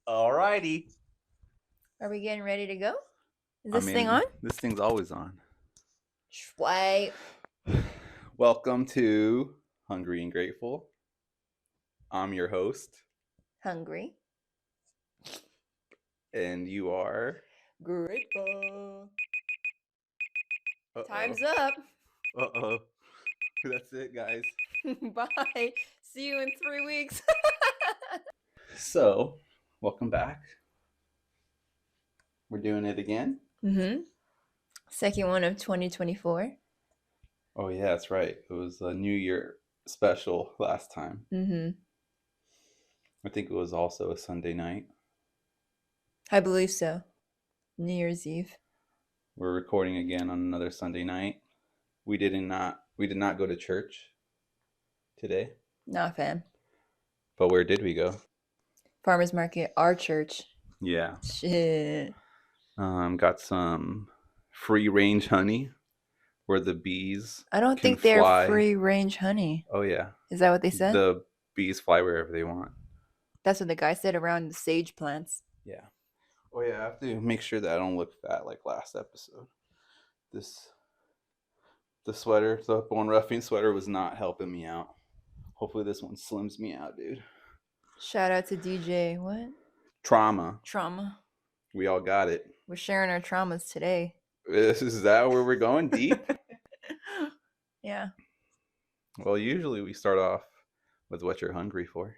Alrighty. Are we getting ready to go? Is this thing on? This thing's always on. Wait. Welcome to Hungry and Grateful. I'm your host, Hungry. and you are Grateful. Uh-oh. Time's up. Uh-oh. That's it, guys. Bye. See you in 3 weeks. So, welcome back. We're doing it again. Second one of 2024. Oh yeah, that's right. It was a New Year special last time. I think it was also a Sunday night. I believe so. New Year's Eve. We're recording again on another Sunday night. We did not go to church today. Not a fan. But where did we go? Farmers market, our church. Yeah. Shit. Got some free range honey where the bees I don't think fly. they're free range honey. Oh yeah. Is that what they said? The bees fly wherever they want. That's what the guy said around the sage plants. Yeah. Oh yeah, I have to make sure that I don't look fat like last episode. The sweater, the Born Ruffian sweater was not helping me out. Hopefully this one slims me out, dude. Shout out to DJ. What? Trauma. We all got it. We're sharing our traumas today. Is that where we're going? Deep? Yeah. Well, usually we start off with what you're hungry for.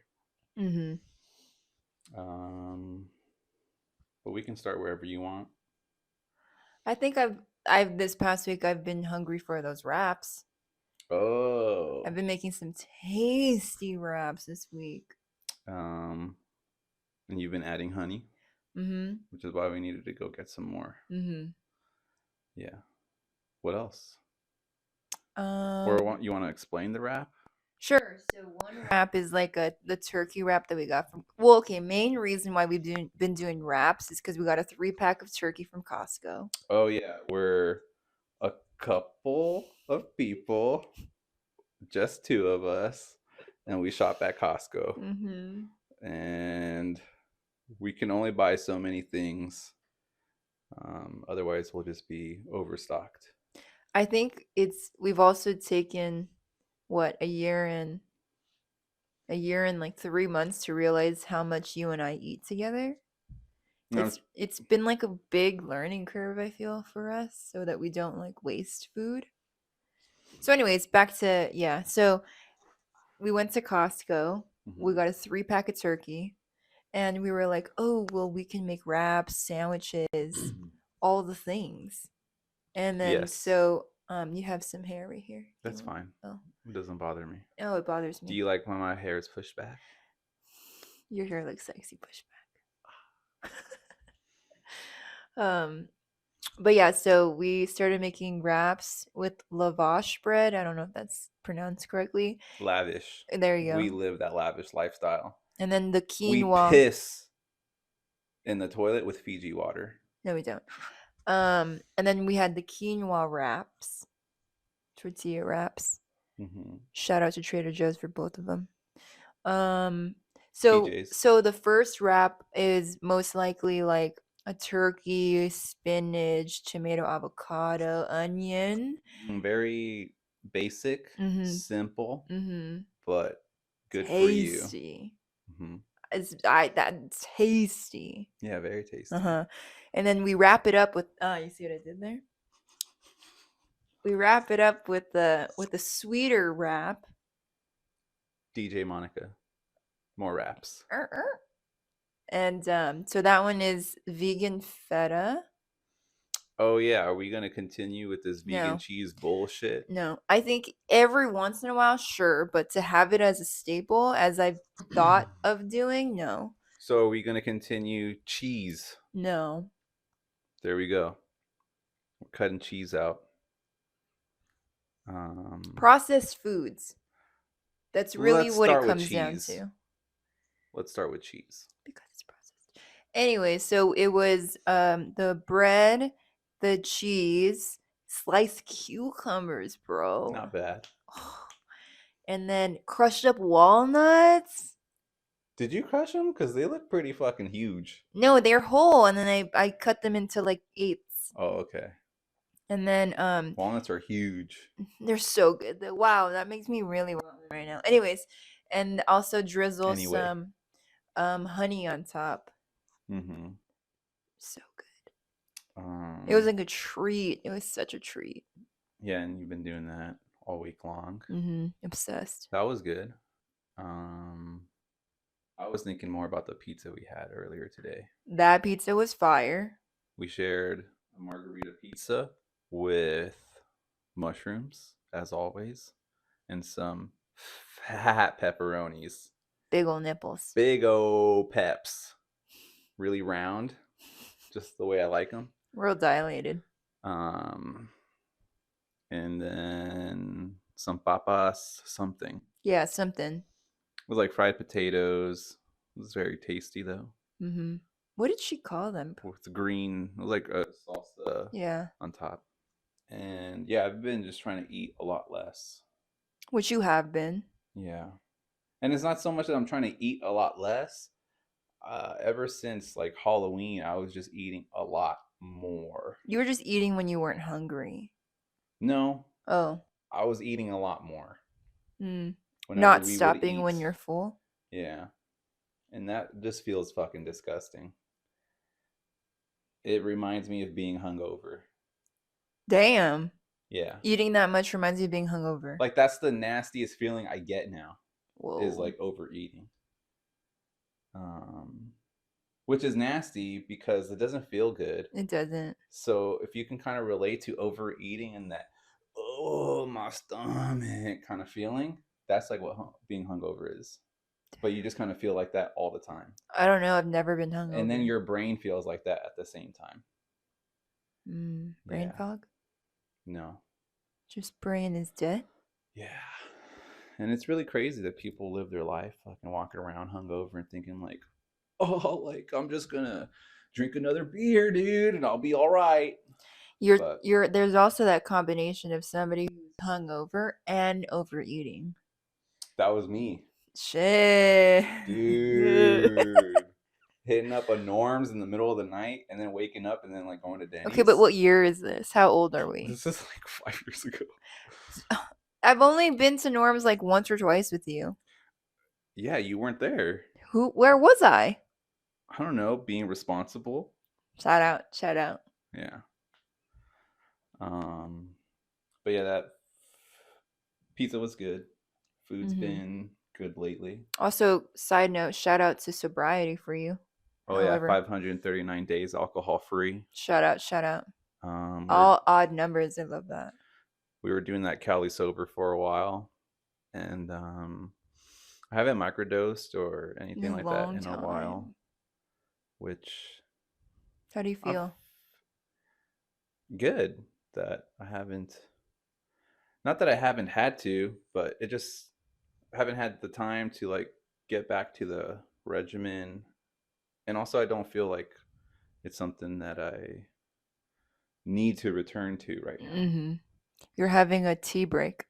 But we can start wherever you want. I think I've this past week I've been hungry for those wraps. Oh. I've been making some tasty wraps this week. And you've been adding honey. Which is why we needed to go get some more. Yeah. What else? Or you want to explain the wrap? Sure. So one wrap is like the turkey wrap that we got from. Main reason why we've been doing wraps is because we got a 3-pack of turkey from Costco. Oh yeah, we're a couple of people, just 2 of us, and we shop at Costco. And we can only buy so many things. Otherwise, we'll just be overstocked. I think we've also taken a year and like 3 months to realize how much you and I eat together. It's been like a big learning curve, I feel, for us, so that we don't like waste food. So anyways, back to so we went to Costco. We got a 3-pack of turkey, and we were like, oh well, we can make wraps, sandwiches, all the things. And then so you have some hair right here. That's fine. Oh, it doesn't bother me. Oh, it bothers me. Do you like when my hair is pushed back? Your hair looks sexy pushed back. But yeah, so we started making wraps with Lavish bread. I don't know if that's pronounced correctly. Lavish. There you go. We live that lavish lifestyle. And then the quinoa. We piss in the toilet with Fiji water. No, we don't. And then we had the quinoa wraps, tortilla wraps. Shout out to Trader Joe's for both of them. So the first wrap is most likely like a turkey, spinach, tomato, avocado, onion. Very basic, simple, but good tasty. For you. That's tasty. Yeah, very tasty. And then we wrap it up with you see what I did there? We wrap it up with a sweeter wrap. DJ Monica. More wraps. And so that one is vegan feta. Oh yeah, are we going to continue with this vegan cheese bullshit? No, I think every once in a while, sure, but to have it as a staple, as I've thought of doing, no. So are we going to continue cheese? No. There we go. We're cutting cheese out. Processed foods. That's really what it comes down to. Let's start with cheese. Because it's processed. Anyway, so it was the bread, the cheese, sliced cucumbers, bro. Not bad. And then crushed up walnuts. Did you crush them? Because they look pretty fucking huge. No, they're whole, and then I cut them into like eighths. Oh, okay. And then walnuts are huge. They're so good. Wow, that makes me really want one right now. Anyways, and also drizzle some honey on top. Mm-hmm. So good. It was like a treat. It was such a treat. Yeah, and you've been doing that all week long. Mm-hmm. Obsessed. That was good. I was thinking more about the pizza we had earlier today. That pizza was fire. We shared a margarita pizza with mushrooms, as always, and some fat pepperonis. Big ol' nipples. Big ol' peps. Really round, just the way I like them. Real dilated. And then some papas, something. Yeah, something. It was like fried potatoes. It was very tasty though. Mm-hmm. What did she call them? With the green, it was like a salsa. Yeah. On top. And yeah, I've been just trying to eat a lot less. Which you have been. Yeah. And it's not so much that I'm trying to eat a lot less. Ever since like Halloween, I was just eating a lot more. You were just eating when you weren't hungry. No. Oh. I was eating a lot more. Not stopping when you're full? Yeah. And that just feels fucking disgusting. It reminds me of being hungover. Damn. Yeah. Eating that much reminds you of being hungover. Like that's the nastiest feeling I get now. Whoa. Is like overeating. Which is nasty because it doesn't feel good. It doesn't. So if you can kind of relate to overeating and that, oh, my stomach kind of feeling, that's like what being hungover is. But you just kind of feel like that all the time. I don't know. I've never been hungover. And then your brain feels like that at the same time. Brain fog? No. Just brain is dead? Yeah. And it's really crazy that people live their life fucking walking around hungover and thinking like, oh, like I'm just gonna drink another beer, dude, and I'll be all right. There's also that combination of somebody who's hungover and overeating. That was me. Shit. Dude. Hitting up a Norm's in the middle of the night and then waking up and then like going to Denny's. Okay, but what year is this? How old are we? This is like 5 years ago. I've only been to Norm's like once or twice with you. Yeah, you weren't there. Where was I? I don't know, being responsible. Shout out. Yeah. But yeah, that pizza was good. Food's been good lately. Also, side note, shout out to sobriety for you. Oh yeah, 539 days alcohol free. Shout out. All odd numbers. I love that. We were doing that Cali sober for a while, and I haven't microdosed or anything like that in a while. Which, how do you feel? Good that I haven't. Not that I haven't had to, but it just I haven't had the time to like get back to the regimen, and also I don't feel like it's something that I need to return to right now. You're having a tea break.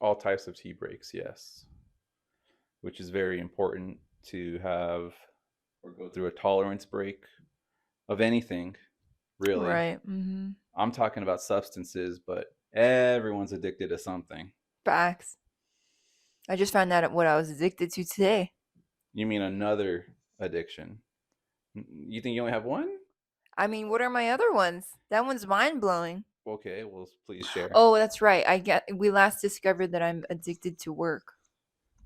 All types of tea breaks, yes. Which is very important to have or go through a tolerance break of anything, really. Right. I'm talking about substances, but everyone's addicted to something. Facts. I just found out what I was addicted to today. You mean another addiction? You think you only have one? I mean, what are my other ones? That one's mind-blowing. Okay, well, please share. Oh, that's right. We last discovered that I'm addicted to work.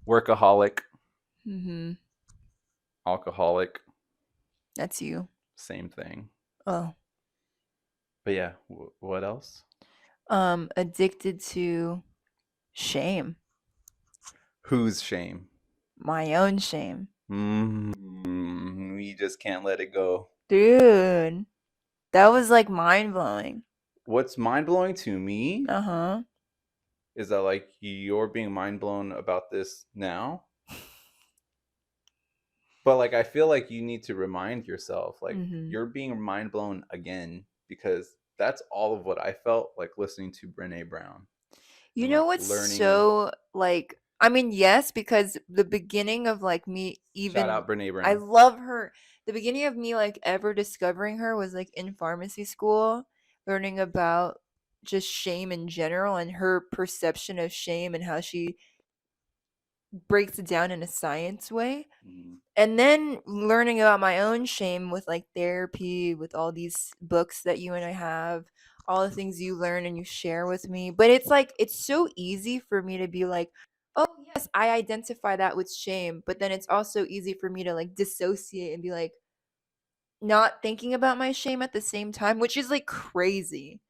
Workaholic. Alcoholic. That's you. Same thing. Oh. But yeah, what else? Addicted to shame. Whose shame? My own shame. We just can't let it go. Dude, that was like mind-blowing. What's mind-blowing to me is that like you're being mind-blown about this now. But like I feel like you need to remind yourself like you're being mind-blown again, because that's all of what I felt like listening to Brene Brown. You know what's so like I mean, yes, because the beginning of like me Shout even out Brene I Brown. love her. The beginning of me like ever discovering her was like in pharmacy school, learning about just shame in general and her perception of shame and how she breaks it down in a science way. Mm-hmm. And then learning about my own shame with like therapy, with all these books that you and I have, all the things you learn and you share with me. But it's like, it's so easy for me to be like, oh, yes, I identify that with shame. But then it's also easy for me to like dissociate and be like, not thinking about my shame at the same time, which is like crazy.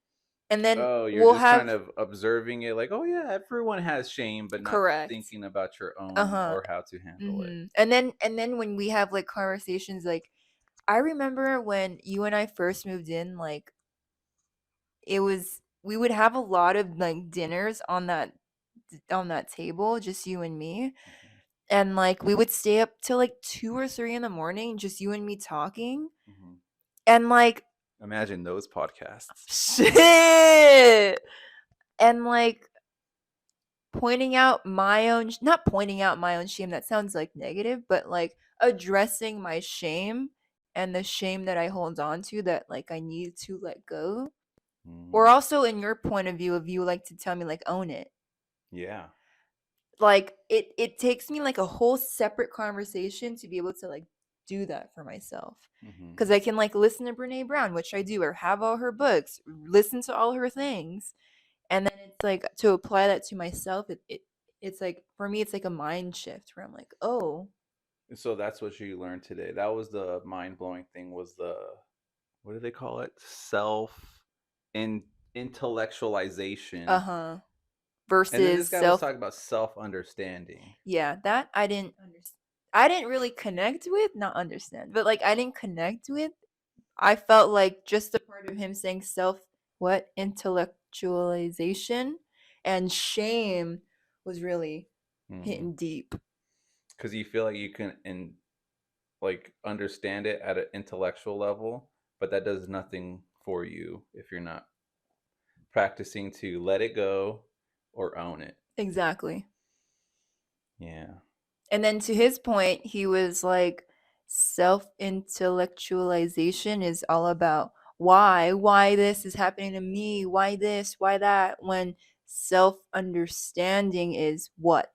And then Oh, you're we'll just kind have, of observing it like, oh yeah, everyone has shame, but not correct. thinking about your own Uh-huh. or how to handle it. And then when we have like conversations, like I remember when you and I first moved in, like it was we would have a lot of like dinners on that table, just you and me. And like we would stay up till like 2 or 3 in the morning, just you and me talking. Mm-hmm. And like Imagine those podcasts. shit. And like pointing out my own not pointing out my own shame, that sounds like negative, but like addressing my shame and the shame that I hold on to that like I need to let go. Or Mm. also in your point of view, if you like to tell me like own it. Yeah. Like it takes me like a whole separate conversation to be able to like do that for myself. Mm-hmm. Cuz I can like listen to Brene Brown, which I do, or have all her books, listen to all her things. And then it's like to apply that to myself, it's like for me it's like a mind shift where I'm like, "Oh, So that's what you learned today. That was the mind blowing thing. Was the what do they call it? Self in intellectualization. uh-huh." And then Versus this guy was self. talking about self understanding. Yeah, that I didn't understand. I didn't really connect with, not understand, but like I didn't connect with. I felt like just a part of him saying self what intellectualization and shame was really hitting deep. Because you feel like you can like understand it at an intellectual level, but that does nothing for you if you're not practicing to let it go or own it. Exactly. Yeah. And then to his point, he was like, self intellectualization is all about why this is happening to me, why this, why that, when self understanding is what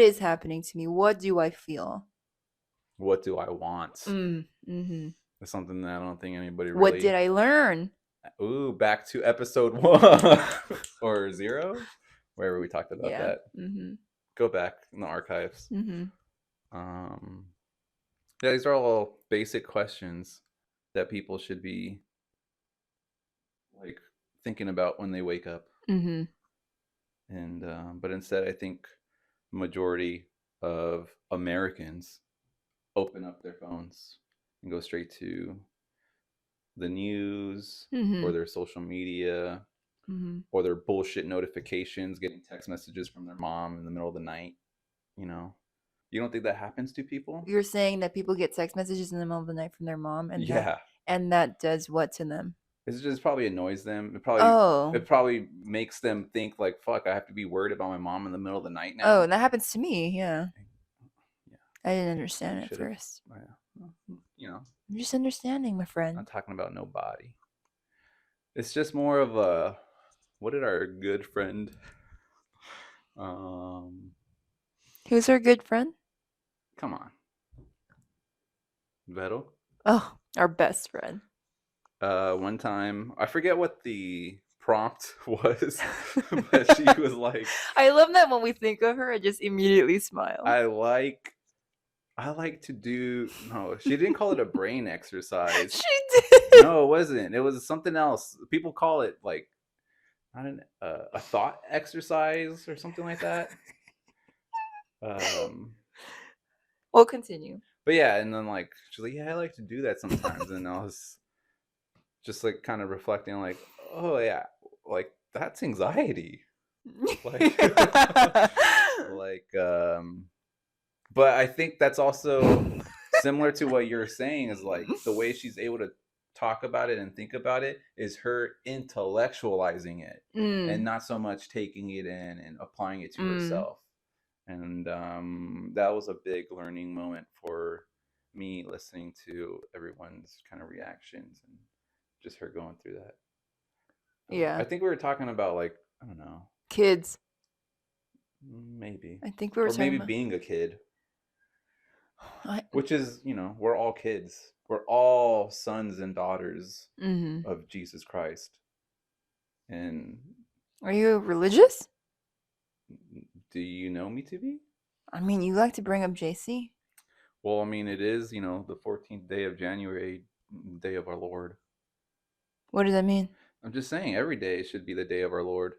is happening to me, what do I feel, What do I want? mm-hmm. That's something that I don't think anybody What did really. I learn. Ooh, back to episode 1 or 0, wherever we talked about Yeah. that. Mm-hmm. Go back in the archives. Mm-hmm. Um, yeah, these are all basic questions that people should be like thinking about when they wake up. Mm-hmm. And but instead, I think majority of Americans open up their phones and go straight to the news Mm-hmm. or their social media Mm-hmm. or their bullshit notifications, getting text messages from their mom in the middle of the night. You know, you don't think that happens to people? You're saying that people get text messages in the middle of the night from their mom, Yeah, and that does what to them? it just probably annoys them. Oh. It probably makes them think like, "Fuck, I have to be worried about my mom in the middle of the night Oh, now." that happens to me. Yeah. Yeah, I didn't you understand at should have. first. You know, I'm just understanding, my not friend. talking about nobody. It's just more of a. What did our good friend, um, Who's our good friend? come on, Vettel? Oh, our best friend. One time, I forget what the prompt was, but she was like, I love that when we think of her, I just immediately smile. I like to do. No, she didn't call it a brain exercise. She did. No, it wasn't. It was something else. People call it like not a thought exercise or something like that. Um, We'll continue. but yeah, and then like she's like, yeah, I like to do that sometimes, and I was just like kind of reflecting, like, oh yeah, like that's anxiety, like, like, but I think that's also similar to what you're saying is like the way she's able to talk about it and think about it is her intellectualizing it and not so much taking it in and applying it to herself. And that was a big learning moment for me, listening to everyone's kind of reactions and just her going through that. Yeah. I think we were talking about, like, I don't know, kids. Maybe. I think we were Or talking maybe about being a kid, which is, we're all kids. We're all sons and daughters of Jesus Christ. And are you religious? do you know me to be? I mean, you like to bring up JC. Well, I mean, it is, the 14th day of January, day of our Lord. What does that mean? I'm just saying, every day should be the day of our Lord.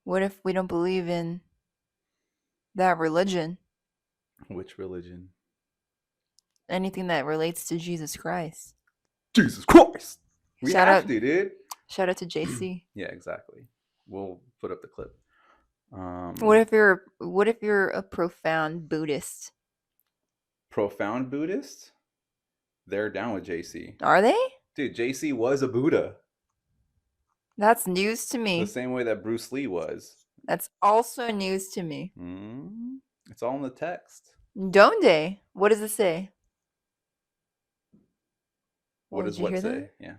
What if we don't believe in that religion? Which religion? Anything that relates to Jesus Christ. Jesus Christ! We Shout have out, to, dude. Shout out to JC. Yeah, exactly. We'll put up the clip. What if you're a profound Buddhist? Profound Buddhist? They're down with JC. Are they? Dude, JC was a Buddha. That's news to me. The same way that Bruce Lee was. That's also news to me. It's all in the text. Don't they? What does it say? What does what say? Yeah.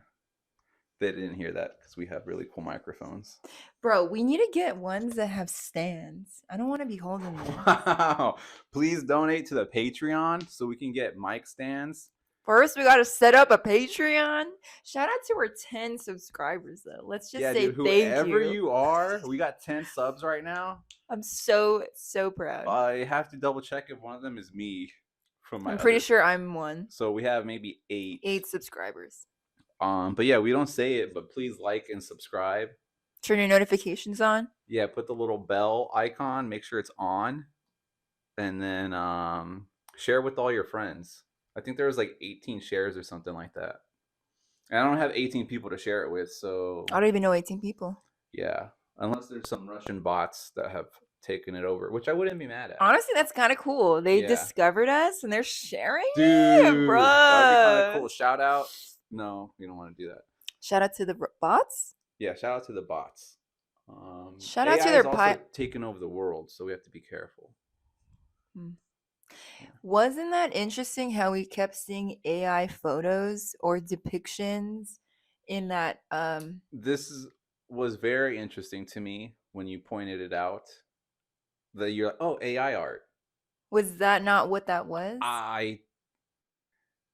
They didn't hear that because we have really cool microphones. Bro, we need to get ones that have stands. I don't want to be holding them. Wow. Please donate to the Patreon so we can get mic stands. First, we got to set up a Patreon. Shout out to our 10 subscribers, though. Let's just say dude, whoever you are, we got 10 subs right now. I'm so proud. I have to double check if one of them is me. I'm pretty sure I'm one. So we have maybe 8. 8 subscribers. But yeah, we don't say it, but please like and subscribe. Turn your notifications on. Yeah, put the little bell icon, make sure it's on, and then share with all your friends. I think there was like 18 shares or something like that. And I don't have 18 people to share it with, so I don't even know 18 people. Yeah, unless there's some Russian bots that have taken it over, which I wouldn't be mad at. Honestly, that's kind of cool. They discovered us and they're sharing it, bro. That'd be kind of cool. Shout out. No, you don't want to do that. Shout out to the bots? Yeah, shout out to the bots. Shout out to their also taking over the world, so we have to be careful. Wasn't that interesting how we kept seeing AI photos or depictions in that? This was very interesting to me when you pointed it out. That you're like, oh, AI art. Was that not what that was?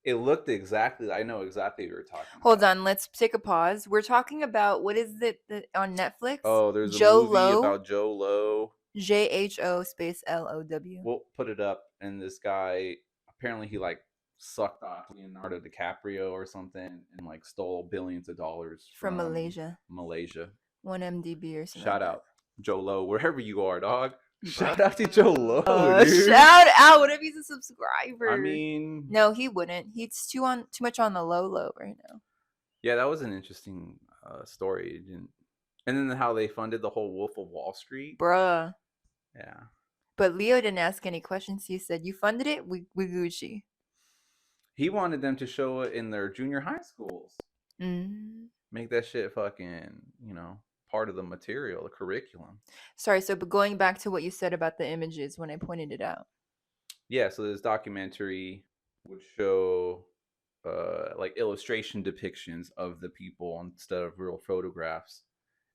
It looked exactly. I know exactly what you were talking about. Hold on, let's take a pause. We're talking about, what is it on Netflix? Oh, there's a movie about Joe Low. JHO space LOW. We'll put it up. And this guy, apparently he like sucked off Leonardo DiCaprio or something and like stole billions of dollars from Malaysia. 1MDB or something. Shout out Joe Low, wherever you are, dog. Shout out to Joe Low, dude. Shout out. What if he's a subscriber? I mean, no, he wouldn't. He's too much on the low right now. Yeah, that was an interesting story. And then how they funded the whole Wolf of Wall Street. Bruh. Yeah. But Leo didn't ask any questions. He said, you funded it? We Gucci. He wanted them to show it in their junior high schools. Make that shit fucking, part of the material, the curriculum. Sorry, but going back to what you said about the images when I pointed it out. Yeah, so this documentary would show like illustration depictions of the people instead of real photographs.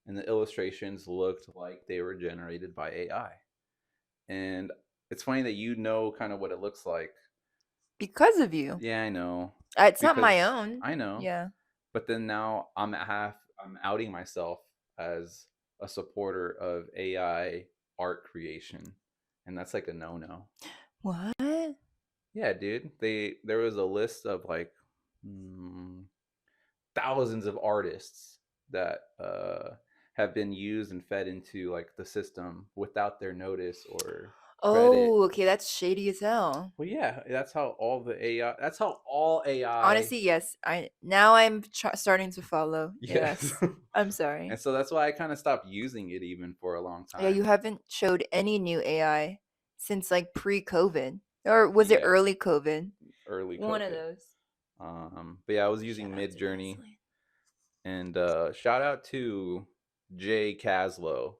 And the illustrations looked like they were generated by AI. And it's funny that kind of what it looks like. Because of you. Yeah, I know. It's not my own. I know. Yeah. But then now I'm outing myself as a supporter of AI art creation. And that's like a no-no. What? Yeah, dude. There was a list of like thousands of artists that have been used and fed into like the system without their notice or credit. Okay, that's shady as hell. Well, yeah, that's how all AI. Honestly, yes. I'm starting to follow. Yes. I'm sorry. And so that's why I kind of stopped using it even for a long time. Yeah, you haven't showed any new AI since like pre-COVID, or was it early COVID? Early COVID. One of those. But yeah, I was using Midjourney. And shout out to Jay Caslow.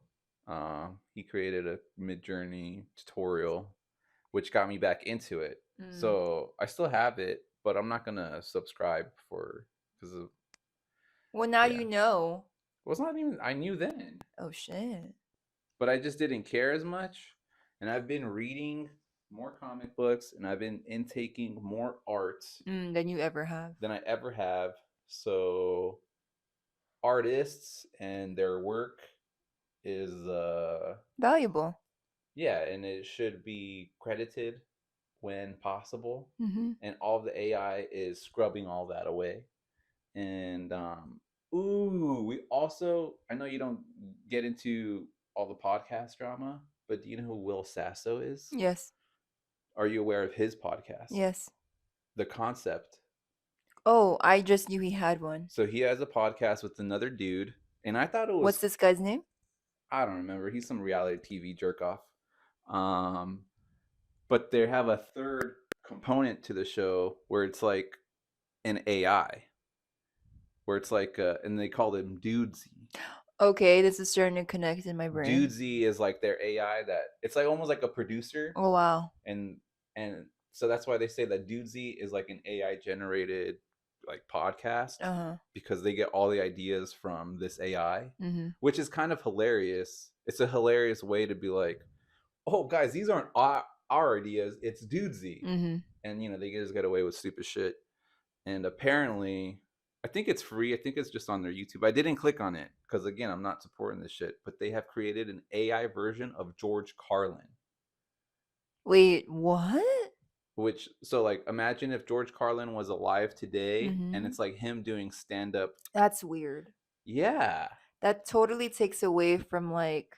He created a Midjourney tutorial, which got me back into it. So I still have it, but I'm not gonna subscribe because of. Well, now you know. Well, it's not even. I knew then. Oh shit. But I just didn't care as much, and I've been reading more comic books, and I've been intaking more art than you ever have. Than I ever have. So, artists and their work is valuable. Yeah, and it should be credited when possible. And all of the AI is scrubbing all that away. And we also, I know you don't get into all the podcast drama, but do you know who Will Sasso is? Yes. Are you aware of his podcast? Yes. The Concept. Oh, I just knew he had one. So he has a podcast with another dude, and I thought it was. What's this guy's name? I don't remember. He's some reality TV jerk off. But they have a third component to the show where it's like an AI, where it's like, and they call him Dudesy. Okay, this is starting to connect in my brain. Dudesy is like their AI that it's like almost like a producer. Oh wow! And so that's why they say that Dudesy is like an AI generated like podcast because they get all the ideas from this AI, which is kind of hilarious. It's a hilarious way to be like, oh guys, these aren't our ideas, it's Dudesy. And you know, they just get away with stupid shit. And apparently, I think it's free. I think it's just on their YouTube. I didn't click on it because again, I'm not supporting this shit. But they have created an AI version of George Carlin. Wait, what? Which, so like, imagine if George Carlin was alive today, and it's like him doing stand up. That's weird. Yeah. That totally takes away from like.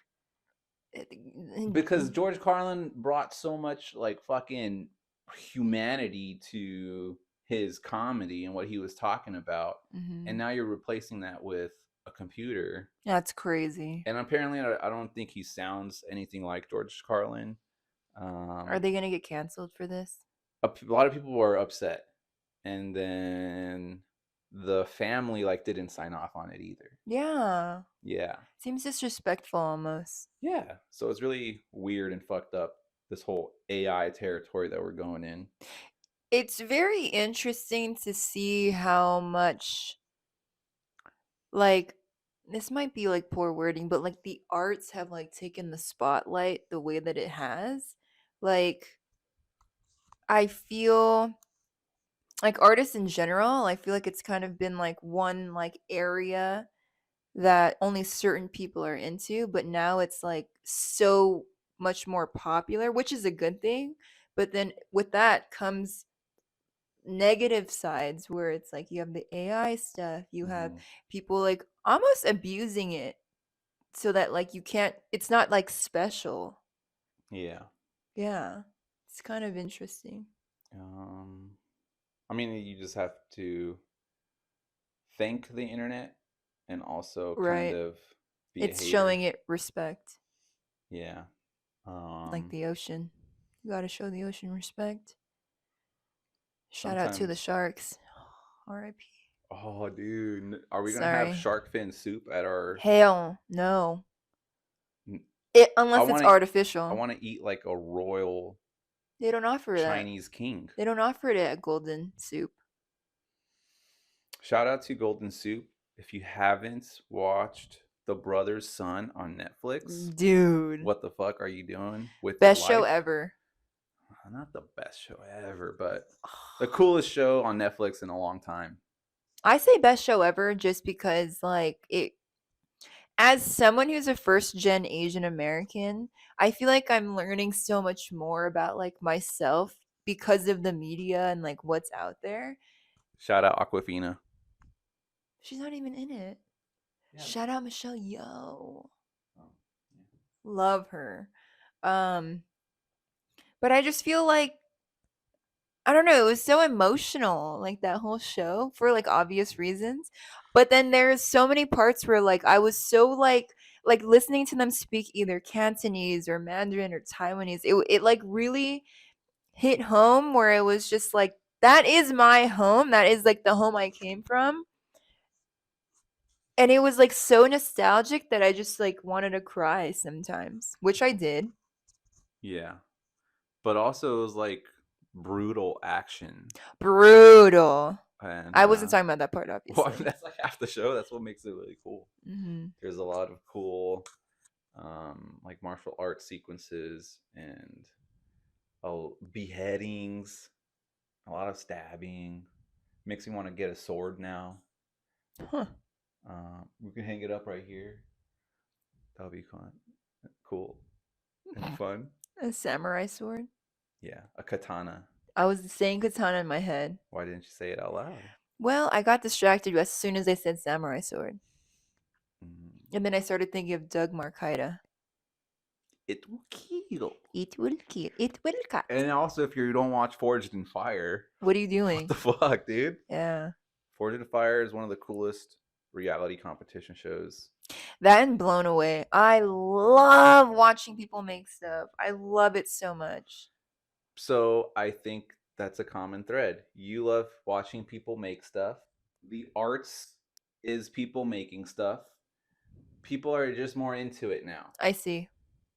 Because George Carlin brought so much like fucking humanity to his comedy and what he was talking about, and now you're replacing that with a computer. That's crazy. And apparently, I don't think he sounds anything like George Carlin. Are they gonna get canceled for this? A lot of people were upset, and then the family like didn't sign off on it either. Yeah. Yeah. Seems disrespectful almost. Yeah. So it's really weird and fucked up, this whole AI territory that we're going in. It's very interesting to see how much, like, this might be like poor wording, but like the arts have like taken the spotlight the way that it has. Like, I feel like artists in general, I feel like it's kind of been like one like area that only certain people are into, but now it's like so much more popular, which is a good thing. But then with that comes negative sides where it's like you have the AI stuff, you have people like almost abusing it so that like you can't, it's not like special. Yeah. Yeah. It's kind of interesting. I mean, you just have to thank the internet and also kind of be it's showing it respect. Yeah. Like the ocean. You got to show the ocean respect. Shout out to the sharks. R.I.P. Oh, dude. Are we going to have shark fin soup at our... Hell no. Unless it's artificial. I want to eat like a royal... They don't offer Chinese that. king. They don't offer it at Golden Soup. Shout out to Golden Soup. If you haven't watched The Brother's Son on Netflix, dude, what the fuck are you doing with best show ever? Not the best show ever, but the coolest show on Netflix in a long time. I say best show ever just because, like, it. As someone who's a first-gen Asian American, I feel like I'm learning so much more about like myself because of the media and like what's out there. Shout out Awkwafina. She's not even in it. Yeah. Shout out Michelle Yeoh. Oh, yeah. Love her. But I just feel like, I don't know, it was so emotional, like that whole show, for like obvious reasons. But then there's so many parts where like I was so like listening to them speak either Cantonese or Mandarin or Taiwanese. It like really hit home where it was just like, that is my home. That is like the home I came from. And it was like so nostalgic that I just like wanted to cry sometimes, which I did. Yeah. But also it was like brutal action. Brutal. And I wasn't talking about that part, obviously. well, that's like half the show. That's what makes it really cool. There's a lot of cool like martial arts sequences and beheadings, a lot of stabbing. Makes me want to get a sword now. Huh. We can hang it up right here. That'll be fun. Cool. And fun. A samurai sword? Yeah, a katana. I was saying katana in my head. Why didn't you say it out loud? Well, I got distracted as soon as I said samurai sword. And then I started thinking of Doug Marcaida. It will kill. It will kill. It will cut. And also, if you don't watch Forged in Fire, what are you doing? What the fuck, dude? Yeah. Forged in Fire is one of the coolest reality competition shows. That and Blown Away. I love watching people make stuff. I love it so much. So I think that's a common thread. You love watching people make stuff. The arts is people making stuff. People are just more into it now. I see.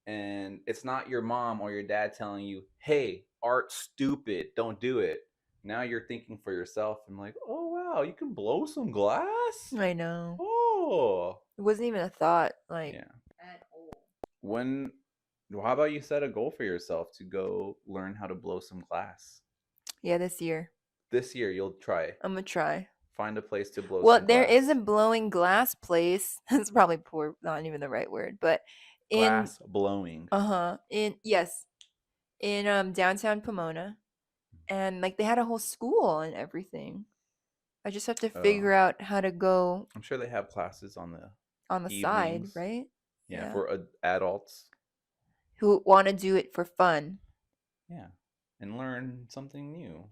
And it's not your mom or your dad telling you, hey, art's stupid, don't do it. Now you're thinking for yourself and like, oh wow, you can blow some glass? I know. Oh. It wasn't even a thought, like, yeah. At all. How about you set a goal for yourself to go learn how to blow some glass? Yeah, this year. This year you'll try. I'm gonna try. Find a place to blow some glass. Well, there is a blowing glass place. That's probably poor, not even the right word, but glass blowing. In downtown Pomona. And like they had a whole school and everything. I just have to figure out how to go. I'm sure they have classes on the side, right? Yeah, for adults who want to do it for fun. Yeah, and learn something new.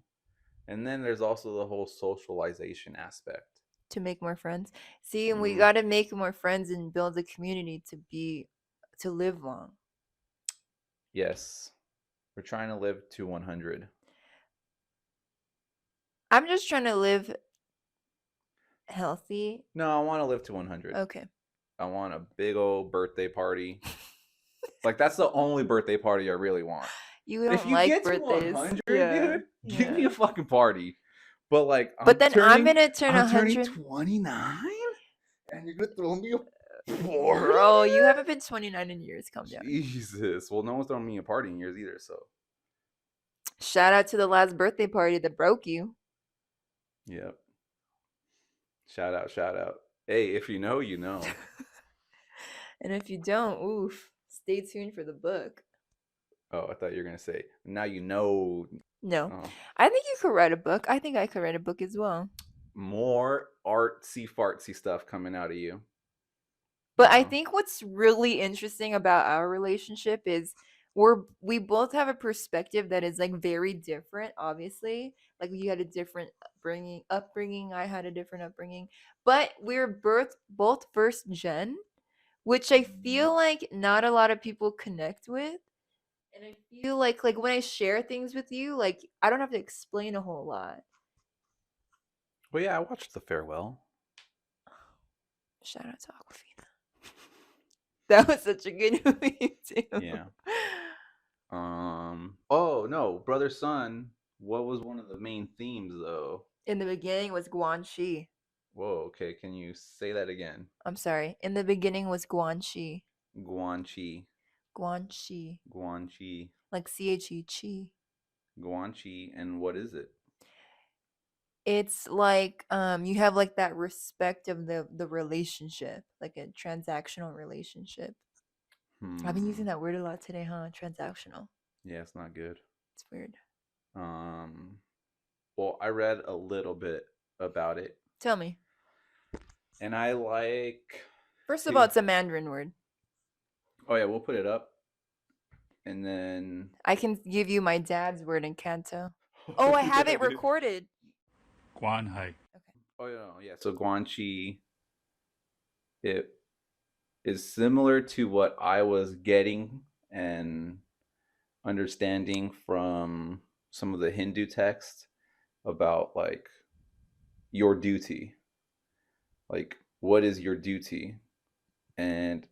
And then there's also the whole socialization aspect. To make more friends. See, and we got to make more friends and build a community to live long. Yes. We're trying to live to 100. I'm just trying to live healthy. No, I want to live to 100. Okay. I want a big old birthday party. Like, that's the only birthday party I really want. You don't like birthdays. To 100, dude, give me a fucking party. But like, I'm gonna turn 100. I'm turning 29, and you're gonna throw me a party? Bro, you haven't been 29 in years. Calm down. Jesus. Well, no one's throwing me a party in years either. So, shout out to the last birthday party that broke you. Yep. Shout out. Hey, if you know, you know. And if you don't, oof. Stay tuned for the book. Oh, I thought you were going to say, now you know. No. Oh. I think you could write a book. I think I could write a book as well. More artsy fartsy stuff coming out of you. But I think what's really interesting about our relationship is we both have a perspective that is like very different, obviously. Like you had a different upbringing. I had a different upbringing. But we're both first gen, which I feel like not a lot of people connect with. And I feel like when I share things with you, like I don't have to explain a whole lot. Well, yeah, I watched The Farewell. Shout out to Aquafina. That was such a good movie too. Yeah. Oh no, Brother Son. What was one of the main themes though? In the beginning was Guan Shi. Whoa, okay. Can you say that again? I'm sorry. In the beginning was Guan Shi. Guan Chi. Guan Chi. Guan Chi. Like CHE Chi. Guan Chi, and what is it? It's like you have like that respect of the relationship, like a transactional relationship. I've been using that word a lot today, huh? Transactional. Yeah, it's not good. It's weird. Well, I read a little bit about it. Tell me. And I like... First of all, it's a Mandarin word. Oh, yeah, we'll put it up. And then... I can give you my dad's word in Canto. Oh, I have it recorded. Guan Hai. Okay. Oh, yeah. So Guan Chi, it is similar to what I was getting and understanding from some of the Hindu texts about like your duty. Like what is your duty? And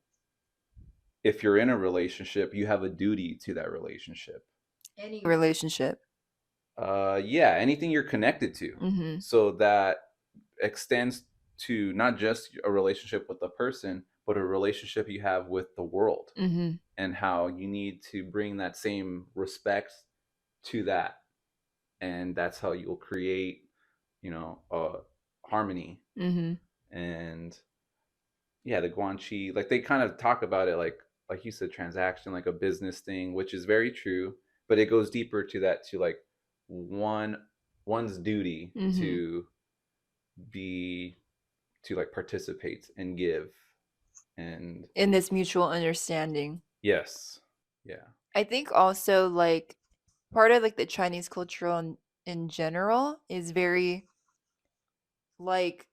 if you're in a relationship, you have a duty to that relationship. Any relationship. Yeah, anything you're connected to. Mm-hmm. So that extends to not just a relationship with the person, but a relationship you have with the world. Mm-hmm. And how you need to bring that same respect to that. And that's how you'll create, harmony. Mm-hmm. And yeah, the Guan, like they kind of talk about it like you said, transaction, like a business thing, which is very true, but it goes deeper to that, to like one's duty to like participate and give, and in this mutual understanding. Yes. Yeah. I think also like part of like the Chinese culture in general is very like,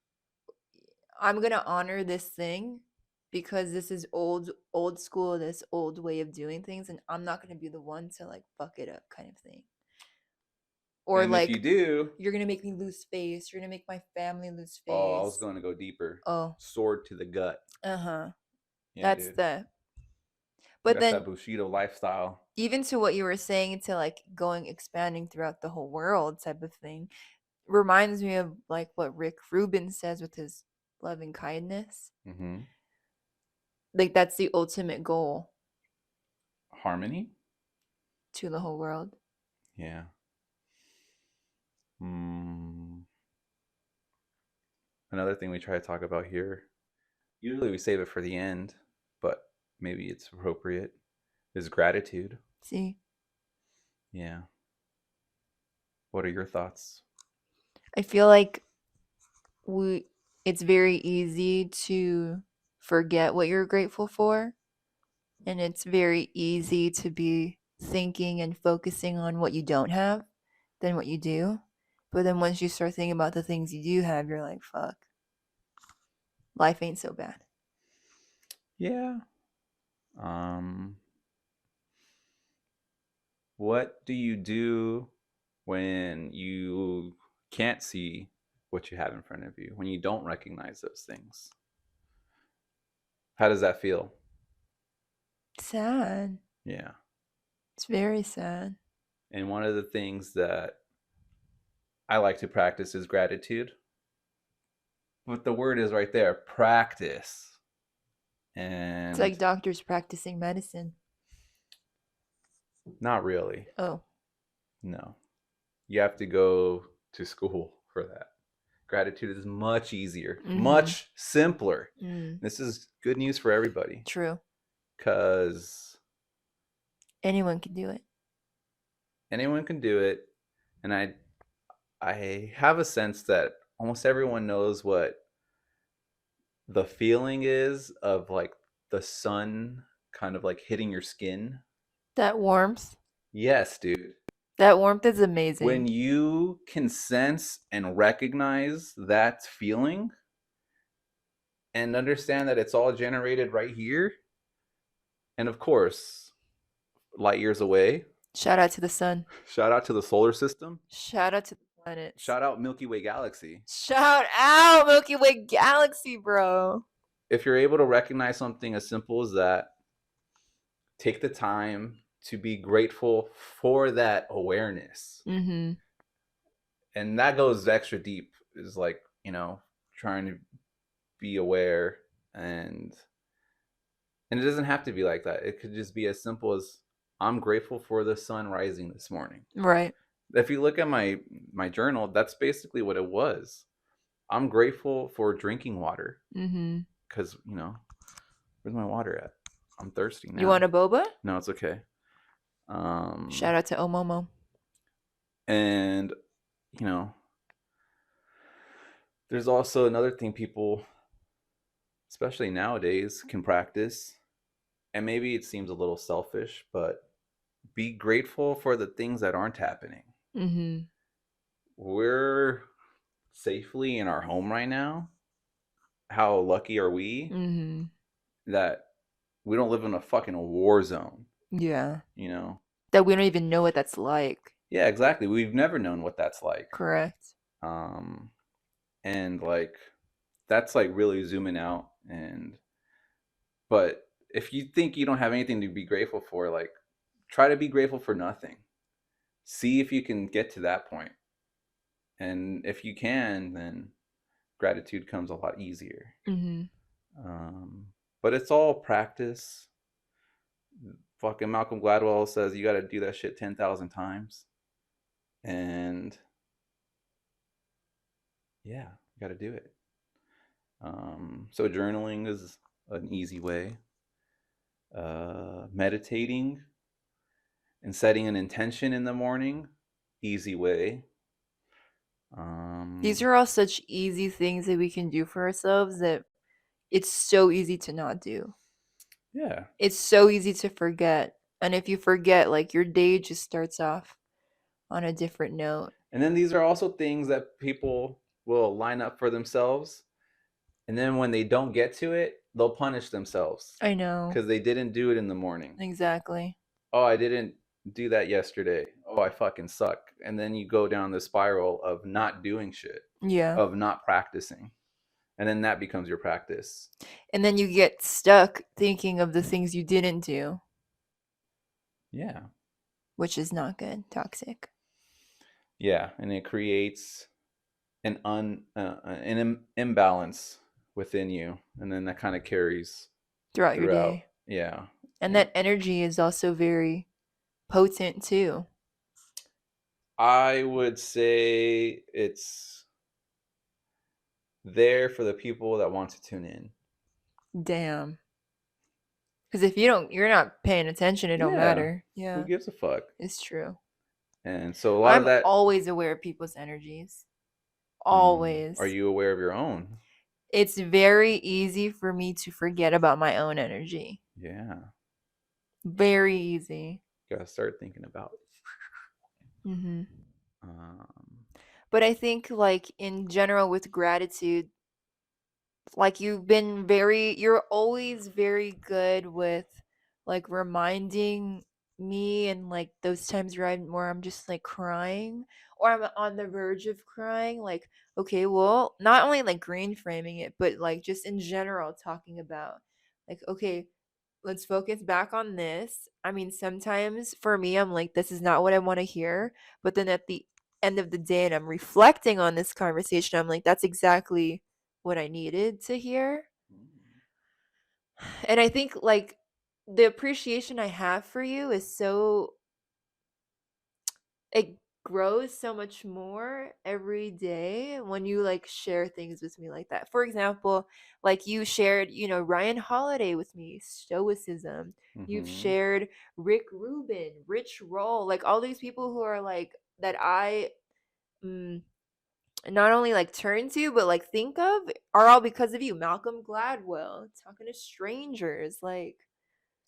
I'm gonna honor this thing because this is old school, this old way of doing things, and I'm not gonna be the one to like fuck it up, kind of thing. Or and like, if you do, you're gonna make me lose face, you're gonna make my family lose face. Oh, I was going to go deeper. Oh, sword to the gut. Yeah, that's dude. the. But That's then that Bushido lifestyle. even to what you were saying, to like expanding throughout the whole world type of thing, reminds me of like what Rubin says with his loving kindness. Mm-hmm. Like that's the ultimate goal. Harmony to the whole world. Yeah. Another thing we try to talk about here, usually we save it for the end, but maybe it's appropriate, is gratitude. See? Yeah. What are your thoughts? I feel like it's very easy to forget what you're grateful for, and it's very easy to be thinking and focusing on what you don't have than what you do. But then once you start thinking about the things you do have, you're like, fuck, life ain't so bad. Yeah. What do you do when you can't see what you have in front of you, when you don't recognize those things? How does that feel? Sad. Yeah. It's very sad. And one of the things that I like to practice is gratitude. But the word is right there, practice. And it's like doctors practicing medicine. Not really. Oh. No. You have to go to school for that. Gratitude is much easier, much simpler. This is good news for everybody. True. Because anyone can do it. Anyone can do it. And I have a sense that almost everyone knows what the feeling is of like the sun kind of like hitting your skin. That warmth. Yes, dude. That warmth is amazing. When you can sense and recognize that feeling and understand that it's all generated right here, and of course, light years away. Shout out to the sun. Shout out to the solar system. Shout out to the planets. Shout out Milky Way galaxy. Shout out Milky Way galaxy, bro. If you're able to recognize something as simple as that, take the time to be grateful for that awareness. And that goes extra deep, is like, trying to be aware, and it doesn't have to be like that. It could just be as simple as, I'm grateful for the sun rising this morning. Right. If you look at my journal, that's basically what it was. I'm grateful for drinking water. Because, where's my water at? I'm thirsty now. You want a boba? No, it's okay. Shout out to Omomo. And, there's also another thing people, especially nowadays, can practice. And maybe it seems a little selfish, but be grateful for the things that aren't happening. We're safely in our home right now. How lucky are we that we don't live in a fucking war zone? Yeah. That we don't even know what that's like. Yeah, exactly. We've never known what that's like. Correct. And like, that's like really zooming out. But if you think you don't have anything to be grateful for, like, try to be grateful for nothing. See if you can get to that point. And if you can, then gratitude comes a lot easier. But it's all practice. Fucking Malcolm Gladwell says you got to do that shit 10,000 times. And yeah, you got to do it. So journaling is an easy way. Meditating and setting an intention in the morning, easy way. These are all such easy things that we can do for ourselves that it's so easy to not do. Yeah. It's so easy to forget. And if you forget, like, your day just starts off on a different note. And then these are also things that people will line up for themselves. And then when they don't get to it, they'll punish themselves. I know. Because they didn't do it in the morning. Exactly. Oh, I didn't do that yesterday. Oh, I fucking suck. And then you go down the spiral of not doing shit. Yeah. Of not practicing. And then that becomes your practice. And then you get stuck thinking of the things you didn't do. Yeah. Which is not good. Toxic. Yeah. And it creates an imbalance within you. And then that kind of carries throughout your day. Yeah. And that energy is also very potent too. I would say it's there for the people that want to tune in. Damn. Because if you're not paying attention, it don't matter. Yeah. Who gives a fuck? It's true. And so a lot of that. I'm always aware of people's energies. Always. Are you aware of your own? It's very easy for me to forget about my own energy. Yeah. Very easy. You gotta start thinking about it. Mm-hmm. But I think, like, in general with gratitude, like, you're always very good with, like, reminding me, and like those times where I'm just like crying, or I'm on the verge of crying, like, okay, well, not only like green framing it, but like just in general talking about, like, okay, let's focus back on this. I mean, sometimes for me, I'm like, this is not what I want to hear, but then at the end of the day, and I'm reflecting on this conversation, I'm like, that's exactly what I needed to hear. And I think, like, the appreciation I have for you is it grows so much more every day when you like share things with me like that. For example, like, you shared, Ryan Holiday with me, stoicism. You've shared Rick Rubin, Rich Roll, like all these people who are like that I not only like turn to, but like think of, are all because of you. Malcolm Gladwell, talking to strangers, like,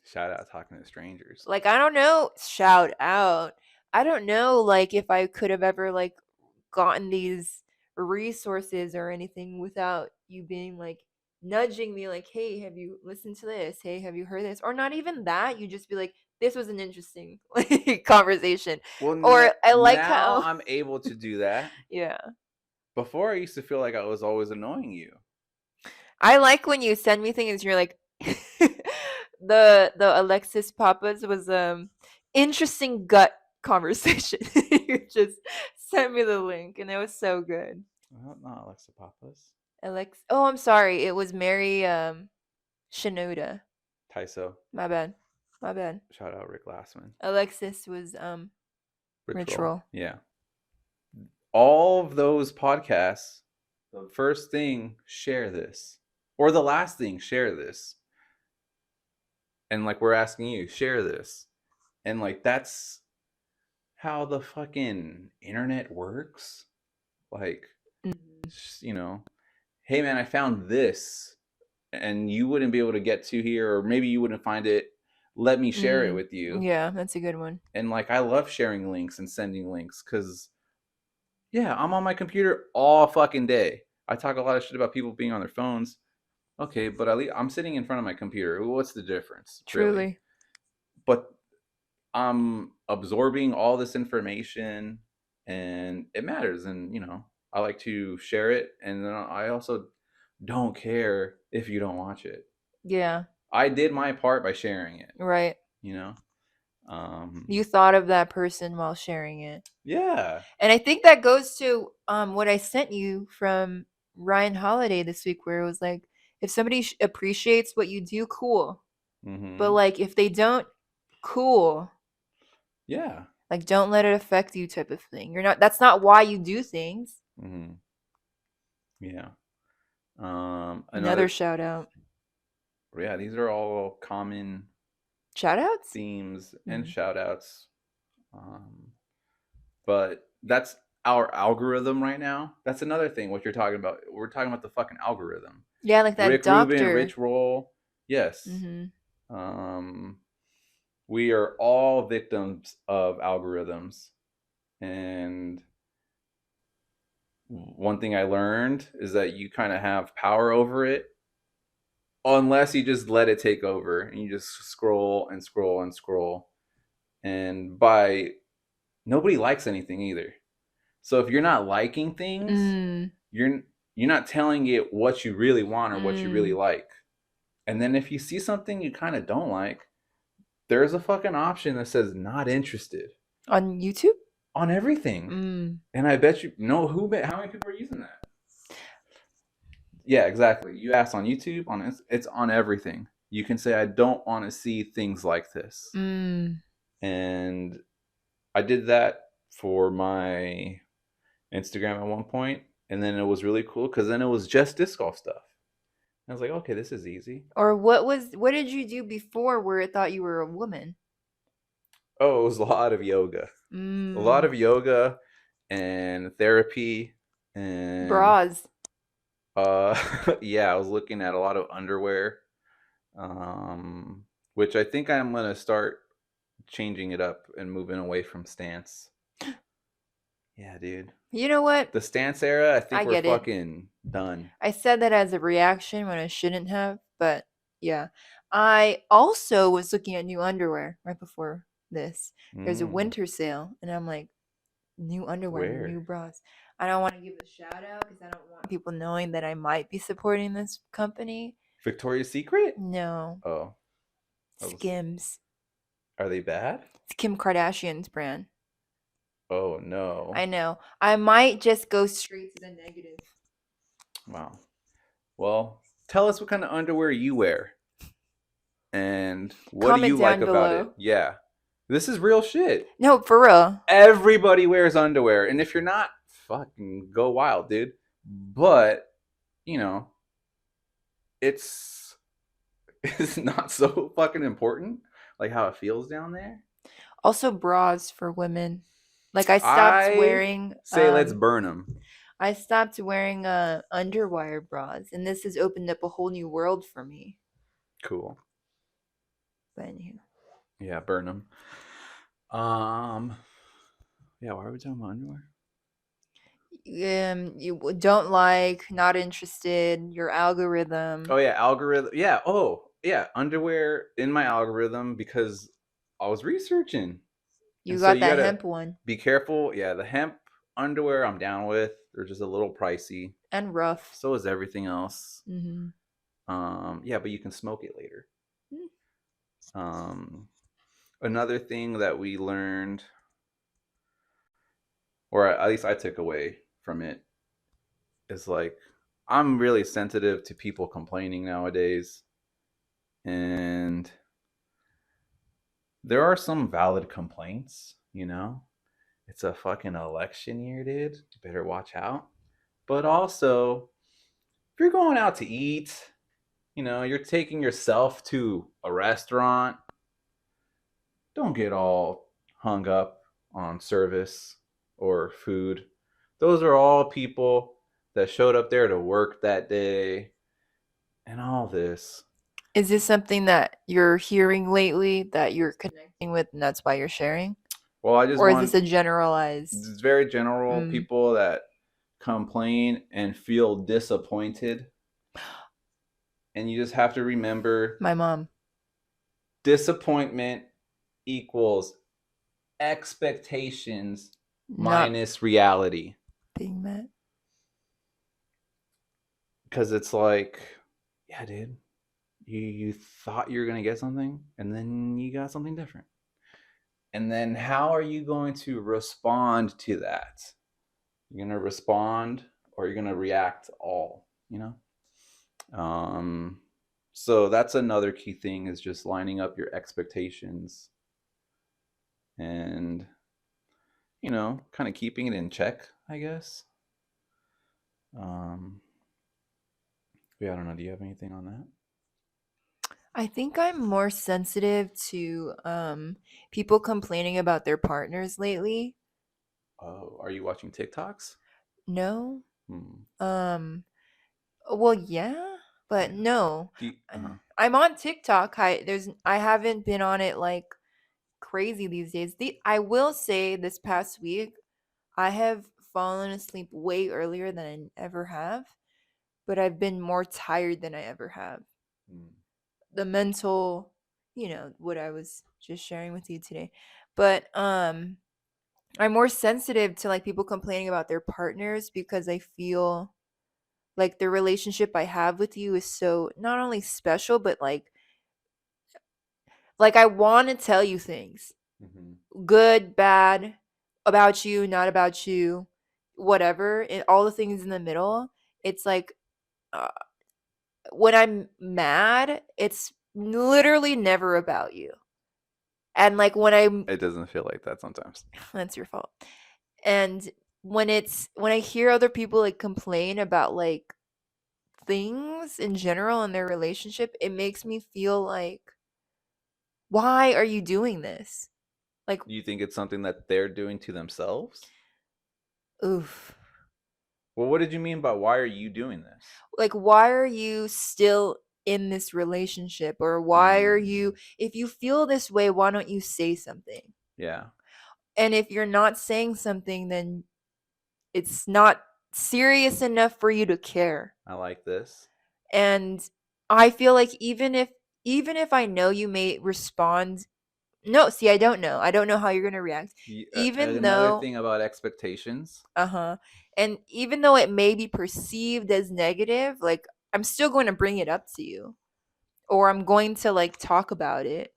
shout out talking to strangers. Like, I don't know, shout out. I don't know, like, if I could have ever like gotten these resources or anything without you being like nudging me, like, hey, have you listened to this? Hey, have you heard this? Or not even that, you just be like, this was an interesting conversation. Well, or I like now how I'm able to do that. Yeah. Before I used to feel like I was always annoying you. I like when you send me things, you're like, the Alexis Papas was interesting gut conversation. You just sent me the link, and it was so good. Not Alexa Papas. Oh, I'm sorry. It was Mary Shinoda. Tyso. My bad. Shout out Rick Glassman. Alexis was Rich Roll. Yeah. All of those podcasts, the first thing, share this. Or the last thing, share this. And like, we're asking you, share this. And like, that's how the fucking internet works. Like, hey man, I found this, and you wouldn't be able to get to here, or maybe you wouldn't find it. Let me share it with you. Yeah, that's a good one. And like, I love sharing links and sending links, because yeah, I'm on my computer all fucking day. I talk a lot of shit about people being on their phones. Okay, but at least I'm sitting in front of my computer. What's the difference? Truly. Really? But I'm absorbing all this information, and it matters. And I like to share it. And then I also don't care if you don't watch it. Yeah. I did my part by sharing it. Right. You know? You thought of that person while sharing it. Yeah. And I think that goes to what I sent you from Ryan Holiday this week, where it was like, if somebody appreciates what you do, cool. Mm-hmm. But like, if they don't, cool. Yeah. Like, don't let it affect you, type of thing. That's not why you do things. Mm-hmm. Yeah. Another shout out. Yeah, these are all common Shout outs? themes and shout outs. But that's our algorithm right now. That's another thing, what you're talking about. We're talking about the fucking algorithm. Yeah, like that Rick doctor. Rubin, Rich Roll. Yes. We are all victims of algorithms. And one thing I learned is that you kind of have power over it unless you just let it take over and you just scroll and scroll and scroll. And nobody likes anything either. So if you're not liking things, you're not telling it what you really want or what you really like. And then if you see something you kind of don't like, there's a fucking option that says not interested. On YouTube? On everything. And I bet you know how many people are using that. Yeah, exactly. You asked on YouTube, it's on everything. You can say, I don't want to see things like this. And I did that for my Instagram at one point, and then it was really cool because then it was just disc golf stuff. I was like, okay, this is easy. Or what did you do before where it thought you were a woman? Oh, it was a lot of yoga. A lot of yoga and therapy and bras. Yeah, I was looking at a lot of underwear, which I think I'm gonna start changing it up and moving away from stance. Yeah, dude. You know what? The stance era, I think we're fucking done. I said that as a reaction when I shouldn't have, but yeah. I also was looking at new underwear right before this. There's a winter sale, and I'm like, new underwear, new bras. I don't want to give a shout out because I don't want people knowing that I might be supporting this company. Victoria's Secret? No. Oh. Skims. Are they bad? It's Kim Kardashian's brand. Oh, no. I know. I might just go straight to the negative. Wow. Well, tell us what kind of underwear you wear. And what do you like about it? Yeah. This is real shit. No, for real. Everybody wears underwear. And if you're not, fucking go wild, dude. But, you know, it's not so fucking important. Like how it feels down there. Also bras for women. Like I stopped wearing. Let's burn them. I stopped wearing underwire bras, and this has opened up a whole new world for me. Cool. But anywho. Yeah, burn them. Yeah, why are we talking about underwear? You don't like, not interested, your algorithm. Oh yeah, algorithm. Yeah. Oh yeah, underwear in my algorithm because I was researching. You got that hemp one. Be careful. Yeah, the hemp underwear I'm down with. They're just a little pricey and rough. So is everything else. Mm-hmm. Yeah, but you can smoke it later. Another thing that we learned, or at least I took away from it, is like I'm really sensitive to people complaining nowadays, and there are some valid complaints, you know. It's a fucking election year, dude. You better watch out. But also, if you're going out to eat, you know, you're taking yourself to a restaurant, don't get all hung up on service or food. Those are all people that showed up there to work that day and all this. Is this something that you're hearing lately that you're connecting with and that's why you're sharing? Well, is this a generalized? It's very general. People that complain and feel disappointed. And you just have to remember, my mom, disappointment equals expectations minus reality. Being met. because it's like, yeah, dude, you thought you were going to get something and then you got something different. And then how are you going to respond to that? You're going to respond or you're going to react all, you know? So that's another key thing, is just lining up your expectations and, you know, kind of keeping it in check, I guess. Yeah, I don't know. Do you have anything on that? I think I'm more sensitive to people complaining about their partners lately. Oh, are you watching TikToks? No. Hmm. Well, yeah, but Yeah. no. Uh-huh. I'm on TikTok. I haven't been on it like crazy these days. I will say this past week I have fallen asleep way earlier than I ever have, but I've been more tired than I ever have. The mental, what I was just sharing with you today. But I'm more sensitive to like people complaining about their partners because I feel like the relationship I have with you is so not only special but like I want to tell you things. Good, bad, about you, not about you, whatever, and all the things in the middle. It's like uh, when I'm mad, it's literally never about you. And like It doesn't feel like that sometimes. That's your fault. And when I hear other people like complain about like things in general in their relationship, it makes me feel like, why are you doing this? Like, You think it's something that they're doing to themselves? oof. Well, what did you mean by why are you doing this? Like, why are you still in this relationship? Or why are you, if you feel this way, why don't you say something? Yeah. And if you're not saying something, then it's not serious enough for you to care. I like this. And I feel like even if I know you may respond, no, see, I don't know how you're going to react. Even Another though thing about expectations. And even though it may be perceived as negative, like I'm still going to bring it up to you, or I'm going to like talk about it.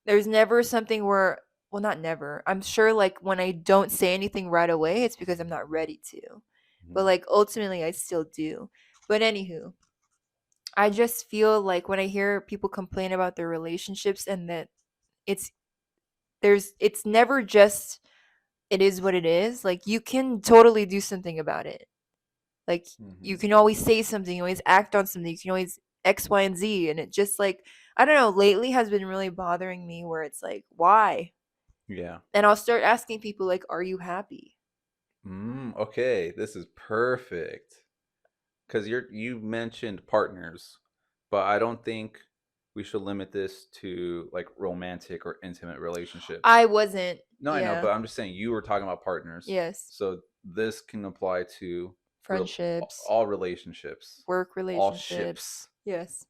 There's never something where, well, not never. I'm sure like when I don't say anything right away, it's because I'm not ready to. But like ultimately I still do. But anywho, I just feel like when I hear people complain about their relationships and that it's it's never just it is what it is. Like you can totally do something about it. Like you can always say something, you always act on something, you can always X, Y, and Z. And it just like, I don't know, lately has been really bothering me where it's like, why? Yeah. And I'll start asking people like, are you happy? Okay, this is perfect. Because you mentioned partners, but I don't think we should limit this to like romantic or intimate relationships. I wasn't. No, yeah. I know, but I'm just saying you were talking about partners. Yes. So this can apply to Friendships, all relationships, work relationships. all ships. Yes.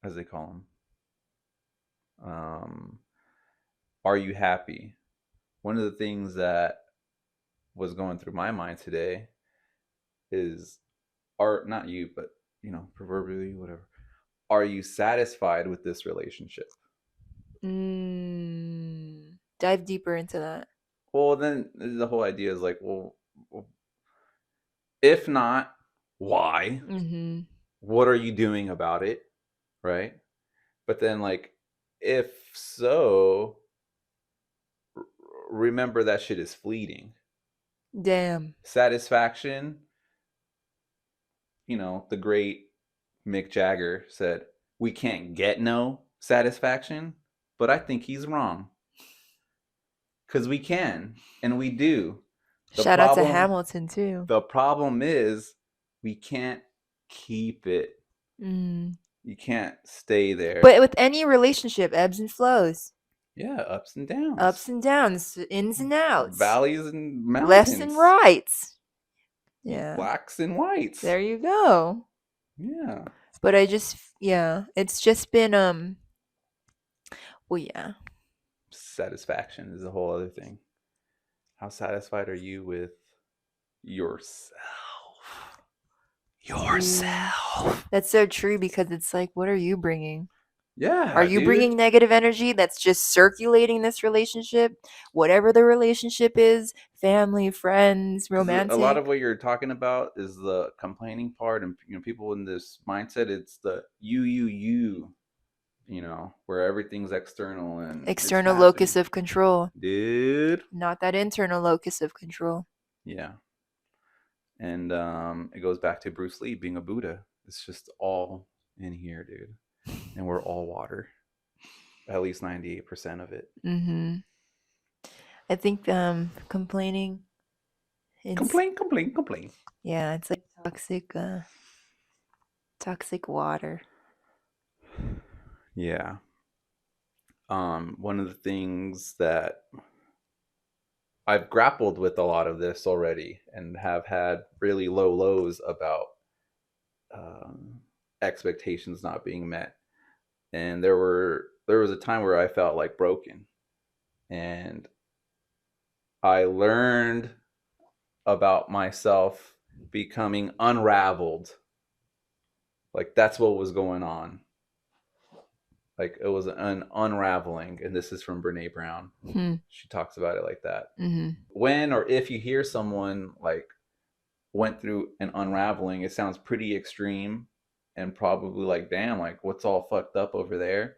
As they call them. Are you happy? One of the things that was going through my mind today is, not you, but you know, proverbially, whatever. Are you satisfied with this relationship? Dive deeper into that. Well, then the whole idea is like, well, if not, why? What are you doing about it? Right? But then, like, if so, remember that shit is fleeting. Damn. Satisfaction, you know, the great Mick Jagger said, we can't get no satisfaction, but I think he's wrong. Because we can, and we do. Shout out to Hamilton, too. The problem is we can't keep it. You can't stay there. But with any relationship, ebbs and flows. Yeah, ups and downs. Ups and downs, ins and outs. Valleys and mountains. Lefts and rights. Yeah. Blacks and whites. There you go. Yeah. But it's just been well, yeah. Satisfaction is a whole other thing. How satisfied are you with yourself? yourself. That's so true, because it's like, what are you bringing? Yeah. Are you bringing negative energy that's just circulating this relationship? Whatever the relationship is, family, friends, romantic. A lot of what you're talking about is the complaining part, and people in this mindset, it's the you, where everything's external and external locus of control. Dude. Not that internal locus of control. Yeah. And it goes back to Bruce Lee being a Buddha. It's just all in here, dude. And we're all water. At least 98% of it. Mm-hmm. I think complaining. Complain. Yeah, it's like toxic water. Yeah. One of the things that I've grappled with a lot of this already and have had really low lows about expectations not being met. And there was a time where I felt like broken. And I learned about myself becoming unraveled. Like, that's what was going on. Like, it was an unraveling. And this is from Brene Brown. She talks about it like that. Mm-hmm. When or if you hear someone like went through an unraveling, it sounds pretty extreme and probably like, damn, like what's all fucked up over there?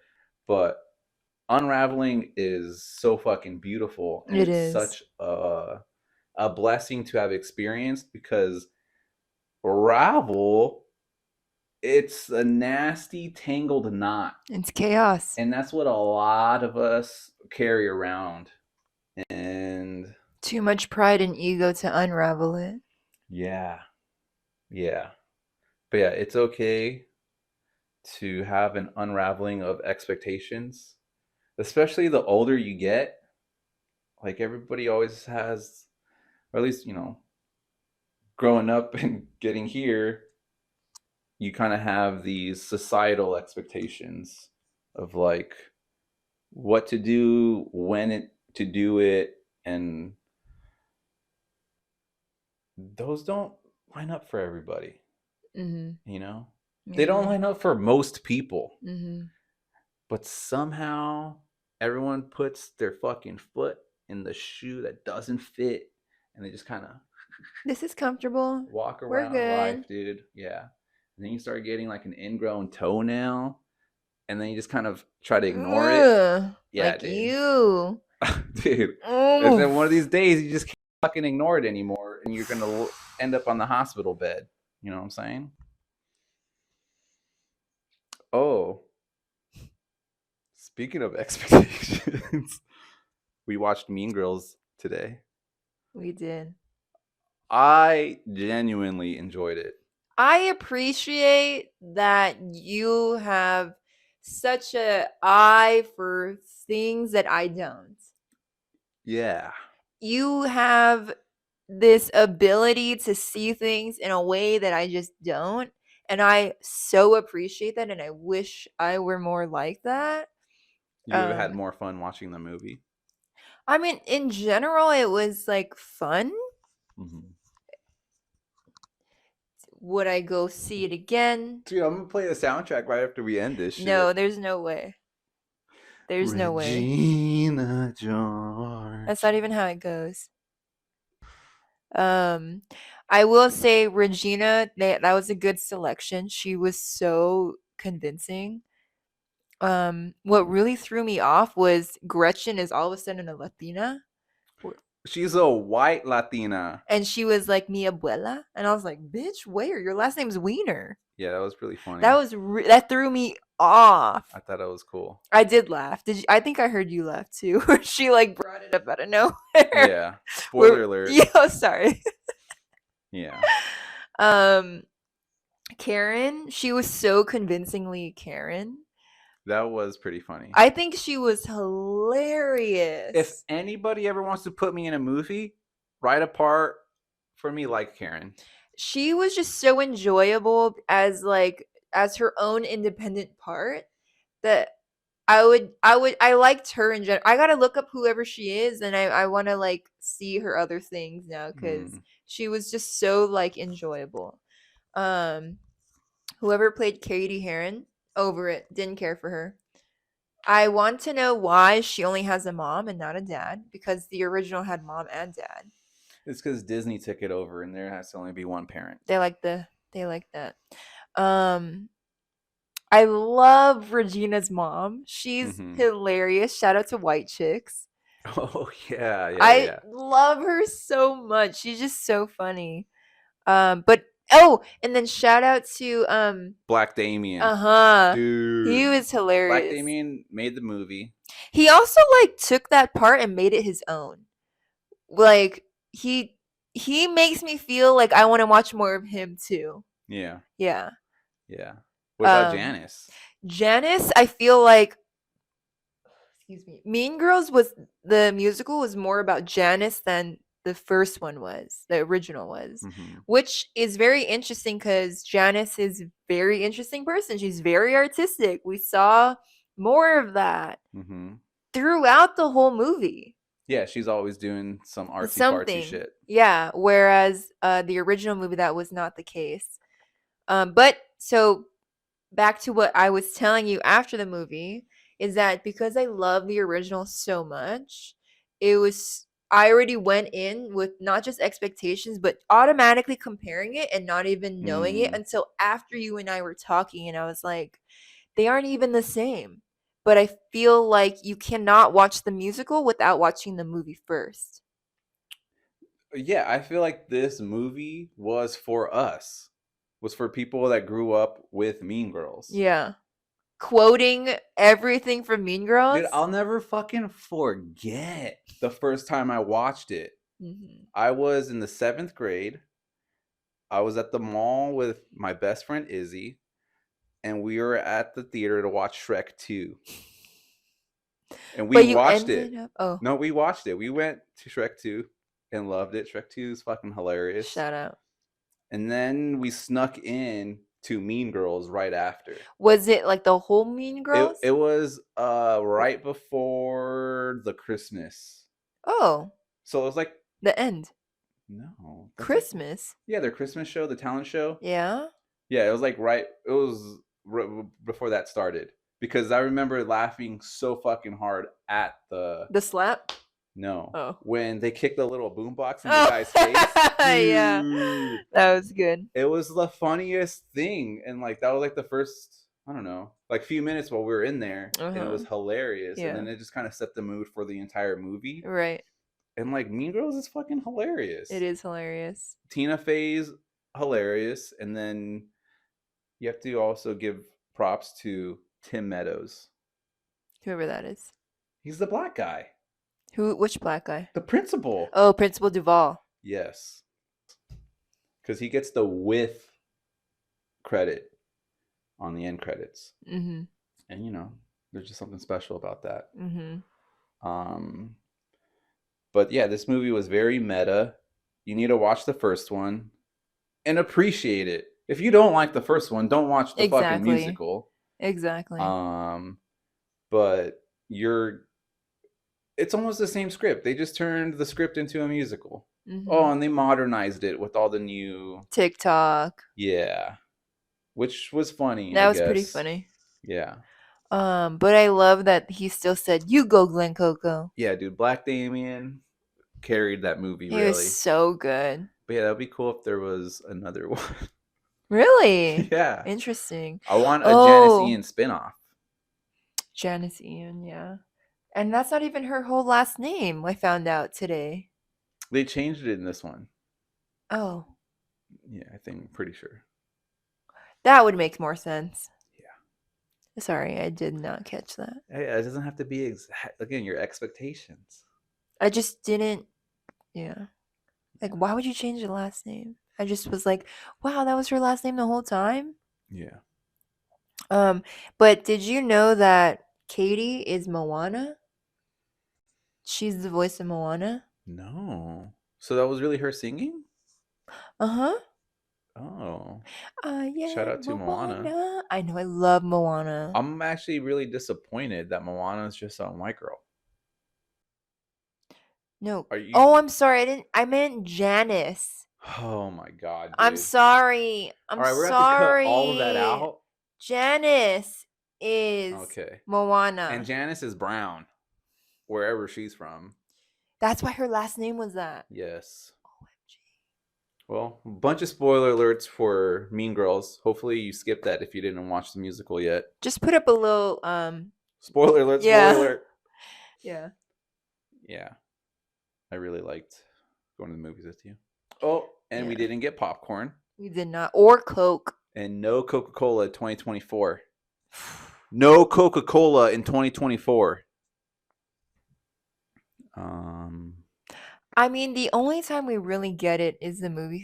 But unraveling is so fucking beautiful. And it's such a blessing to have experienced, because ravel, it's a nasty tangled knot. It's chaos. And that's what a lot of us carry around. And too much pride and ego to unravel it. Yeah. But yeah, it's okay to have an unraveling of expectations, especially the older you get. Like, everybody always has, or at least, growing up and getting here, you kind of have these societal expectations of like what to do, to do it, and those don't line up for everybody. Mm-hmm. They don't line up for most people. Mm-hmm. But somehow everyone puts their fucking foot in the shoe that doesn't fit, and they just kind of, this is comfortable, walk around life, dude. Yeah. And then you start getting like an ingrown toenail, and then you just kind of try to ignore it. Yeah, like, dude. You. Dude. And then one of these days you just can't fucking ignore it anymore, and you're gonna end up on the hospital bed. You know what I'm saying? Oh, speaking of expectations, we watched Mean Girls today. We did. I genuinely enjoyed it. I appreciate that you have such an eye for things that I don't. Yeah. You have this ability to see things in a way that I just don't. And I so appreciate that. And I wish I were more like that. You have had more fun watching the movie? I mean, in general, it was like fun. Mm-hmm. Would I go see it again? Dude, I'm going to play the soundtrack right after we end this shit. No, there's no way. There's no way. Regina George. That's not even how it goes. I will say Regina, that was a good selection. She was so convincing. What really threw me off was Gretchen is all of a sudden a Latina. She's a white Latina. And she was like, mi abuela. And I was like, bitch, where? Your last name's Wiener. Yeah, that was really funny. That threw me off. I thought it was cool. I did laugh. I think I heard you laugh too. She like brought it up out of nowhere. Yeah. Spoiler alert. Yeah, sorry. Yeah. Karen, she was so convincingly Karen. That was pretty funny. I think she was hilarious. If anybody ever wants to put me in a movie, write a part for me like Karen. She was just so enjoyable as her own independent part that I liked her in general. I gotta look up whoever she is, and I want to like see her other things now, because she was just so like enjoyable. Whoever played Katie Heron, over it, didn't care for her. I want to know why she only has a mom and not a dad, because the original had mom and dad. It's because Disney took it over, and there has to only be one parent. They like that. I love Regina's mom. She's hilarious. Shout out to White Chicks. Oh yeah. I love her so much. She's just so funny. And then shout out to Black Damien. Dude, he was hilarious. Black Damien made the movie. He also like took that part and made it his own. Like he makes me feel like I want to watch more of him too. Yeah. What about Janice? Janice, I feel like, excuse me, Mean Girls was, the musical was more about Janice than the first one was, the original was, which is very interesting because Janice is a very interesting person. She's very artistic. We saw more of that throughout the whole movie. Yeah, she's always doing some artsy-fartsy shit. Yeah, whereas the original movie, that was not the case. But so back to what I was telling you after the movie is that because I love the original so much, I already went in with not just expectations, but automatically comparing it and not even knowing it until after you and I were talking, and I was like, they aren't even the same. But I feel like you cannot watch the musical without watching the movie first. Yeah, I feel like this movie was for us. Was for people that grew up with Mean Girls. Yeah. Quoting everything from Mean Girls. Dude, I'll never fucking forget the first time I watched it. I was in the 7th grade. I was at the mall with my best friend Izzy, and we were at the theater to watch Shrek 2. And we watched it. No, we watched it. We went to Shrek 2 and loved it. Shrek 2 is fucking hilarious. Shout out. And then we snuck in to Mean Girls right after. Was it like the whole Mean Girls? It was right before the Christmas. Oh. So it was like the end. No. Christmas? Their Christmas show, the talent show. Yeah? Yeah, it was like before that started. Because I remember laughing so fucking hard at the slap? No. Oh. When they kicked the little boombox in the guy's face. Yeah. That was good. It was the funniest thing. And like that was like the first, I don't know, like few minutes while we were in there. And it was hilarious. Yeah. And then it just kind of set the mood for the entire movie. Right. And like Mean Girls is fucking hilarious. It is hilarious. Tina Fey's hilarious. And then you have to also give props to Tim Meadows. Whoever that is. He's the black guy. Which black guy? The principal. Oh, Principal Duvall. Yes. Because he gets the with credit on the end credits. And, there's just something special about that. But, yeah, this movie was very meta. You need to watch the first one and appreciate it. If you don't like the first one, don't watch the fucking musical. Exactly. But it's almost the same script. They just turned the script into a musical. Oh, and they modernized it with all the new TikTok. Yeah. Which was funny. That was pretty funny. Yeah. But I love that he still said, "You go, Glen Coco." Yeah, dude. Black Damien carried that movie really. It was so good. But yeah, that would be cool if there was another one. Really? Yeah. Interesting. I want a Janice Ian spinoff. Janice Ian, yeah. And that's not even her whole last name, I found out today. They changed it in this one. Oh. Yeah, I think, I'm pretty sure. That would make more sense. Yeah. Sorry, I did not catch that. Hey, it doesn't have to be exact. Again, your expectations. I just didn't, Like, why would you change the last name? I just was like, wow, that was her last name the whole time? Yeah. But did you know that Katie is Moana? She's the voice of Moana? No. So that was really her singing? Uh-huh. Oh. Yeah. Shout out to Moana. I know, I love Moana. I'm actually really disappointed that Moana is just a white girl. No. Oh, I'm sorry. I meant Janice. Oh my god, dude. I'm sorry. All right, we're going to have to cut all of that out. Janice is Moana. And Janice is brown, wherever she's from. That's why her last name was that. Yes. OMG. Well, a bunch of spoiler alerts for Mean Girls. Hopefully you skipped that if you didn't watch the musical yet. Just put up a little spoiler alert, spoiler alert. Yeah. Yeah. I really liked going to the movies with you. Oh, and we didn't get popcorn. We did not. Or Coke. And no Coca-Cola 2024. No Coca-Cola in 2024. I mean, the only time we really get it is the movie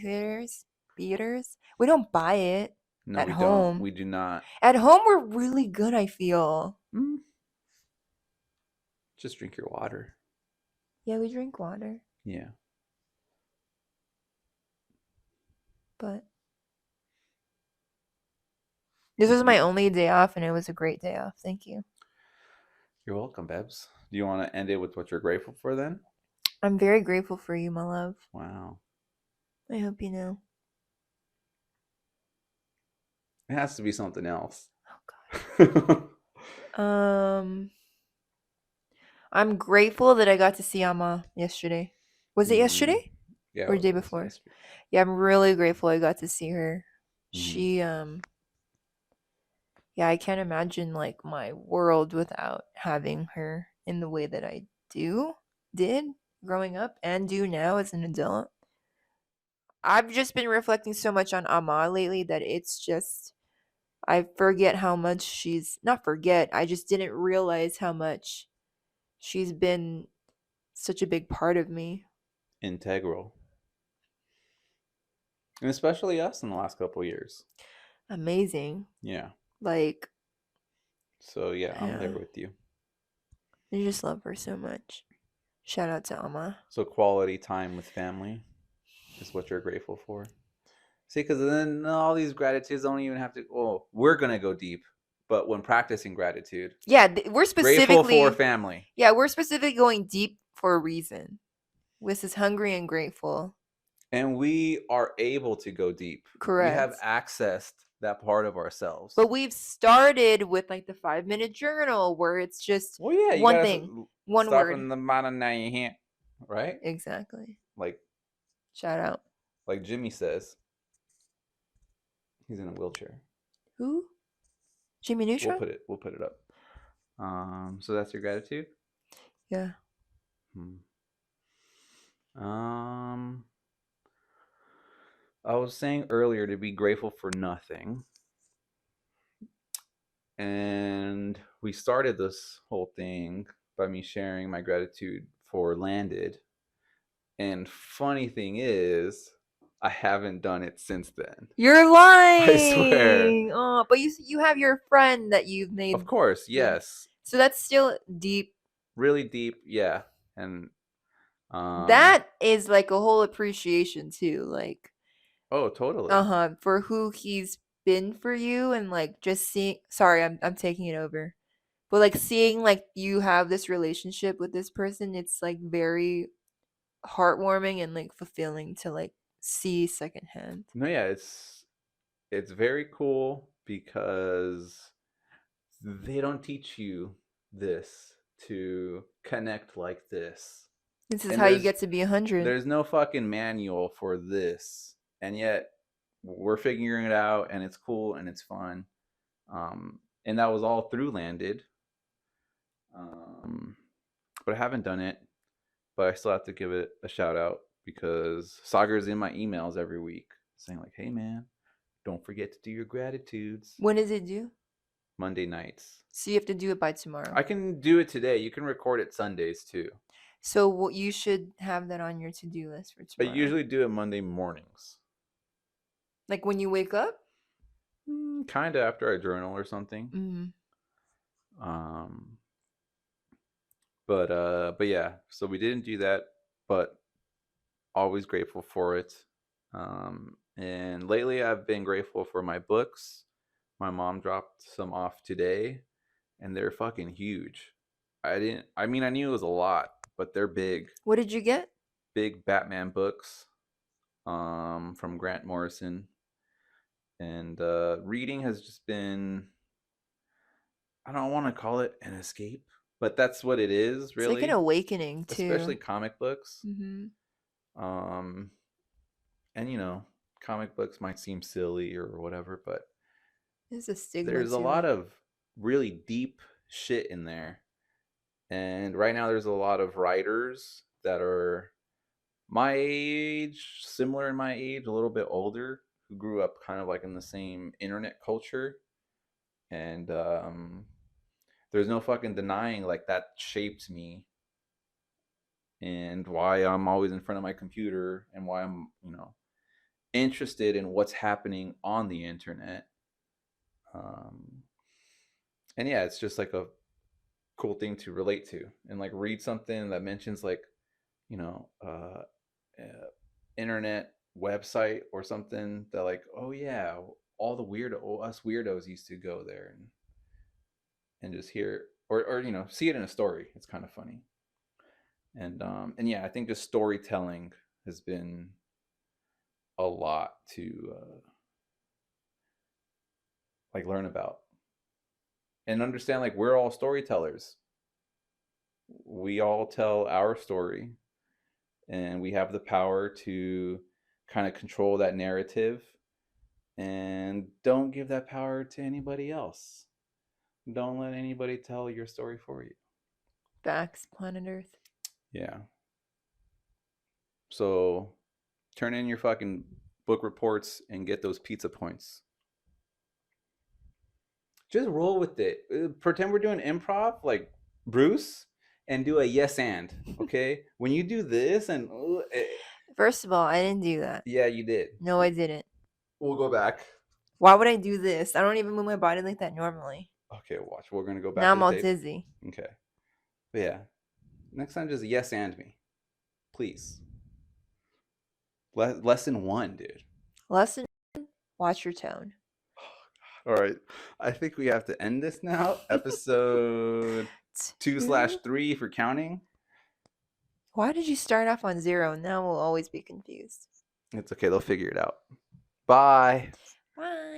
theaters. We don't buy it at home. Don't. We do not. At home, we're really good, I feel. Just drink your water. Yeah, we drink water. Yeah. But this was my only day off, and it was a great day off. Thank you. You're welcome, Bebs. Do you want to end it with what you're grateful for then? I'm very grateful for you, my love. Wow. I hope you know. It has to be something else. Oh, God. I'm grateful that I got to see Amma yesterday. Was it yesterday? Yeah. Or the day before? Yesterday. Yeah, I'm really grateful I got to see her. She, I can't imagine like my world without having her in the way that I did growing up and do now as an adult. I've just been reflecting so much on Amma lately that it's just, I forget how much I just didn't realize how much she's been such a big part of me. Integral. And especially us in the last couple of years. Amazing. Yeah. Like. So yeah, I'm there with you. I just love her so much. Shout out to Amma. So quality time with family is what you're grateful for. See, because then all these gratitudes don't even have to. Well, we're gonna go deep, but when practicing gratitude, we're specifically grateful for family. Yeah, we're specifically going deep for a reason. This is hungry and grateful, and we are able to go deep. Correct. We have accessed that part of ourselves. But we've started with like the 5-minute journal where it's just one thing, one word. In the bottom now you can't, right? Exactly. Like, shout out. Like Jimmy says. He's in a wheelchair. Who? Jimmy Neutron? We'll put it up. So that's your gratitude? Yeah. I was saying earlier to be grateful for nothing. And we started this whole thing by me sharing my gratitude for Landed. And funny thing is, I haven't done it since then. You're lying. I swear. Oh, but you have your friend that you've made. Of course, yes. So that's still deep. Really deep, yeah. And that is like a whole appreciation too, like. Oh, totally. For who he's been for you, and like just seeing. Sorry, I'm taking it over, but like seeing like you have this relationship with this person, it's like very heartwarming and like fulfilling to like see secondhand. No, yeah, it's very cool because they don't teach you this to connect like this. This is how you get to be 100. There's no fucking manual for this, and yet we're figuring it out, and it's cool and it's fun. And that was all through Landed. But I haven't done it. But I still have to give it a shout out because Sagar's in my emails every week saying like, hey man, don't forget to do your gratitudes. When is it due? Monday nights. So you have to do it by tomorrow. I can do it today. You can record it Sundays too. So you should have that on your to-do list for tomorrow. I usually do it Monday mornings. Like when you wake up? Kind of after I journal or something. But yeah, so we didn't do that, but always grateful for it. And lately I've been grateful for my books. My mom dropped some off today, and they're fucking huge. I knew it was a lot, but they're big. What did you get? Big Batman books. from Grant Morrison. And reading has just been, I don't want to call it an escape, but that's what it is, really. It's like an awakening, too. Especially comic books. And, comic books might seem silly or whatever, but there's a stigma there's a lot of really deep shit in there. And right now there's a lot of writers that are my age, similar in my age, a little bit older, who grew up kind of like in the same internet culture. And there's no fucking denying like that shaped me and why I'm always in front of my computer and why I'm, interested in what's happening on the internet. And yeah, it's just like a cool thing to relate to and like read something that mentions like, internet website or something that like, oh yeah, all the us weirdos used to go there and just hear or see it in a story. It's kind of funny. And yeah, I think just storytelling has been a lot to like learn about and understand. Like, we're all storytellers. We all tell our story, and we have the power to kind of control that narrative, and don't give that power to anybody else. Don't let anybody tell your story for you. Facts, planet Earth. Yeah. So turn in your fucking book reports and get those pizza points. Just roll with it. Pretend we're doing improv like Bruce and do a yes and, okay? When you do this and... First of all, I didn't do that. Yeah, you did. No, I didn't. We'll go back. Why would I do this? I don't even move my body like that normally. Okay, watch. We're going to go back now to I'm the all tape. dizzy. Okay. But yeah. Next time, just yes and me. Please. Lesson 1, dude. Lesson 1, watch your tone. All right. I think we have to end this now. Episode 2/3 for counting. Why did you start off on 0? Now we'll always be confused. It's okay. They'll figure it out. Bye. Bye.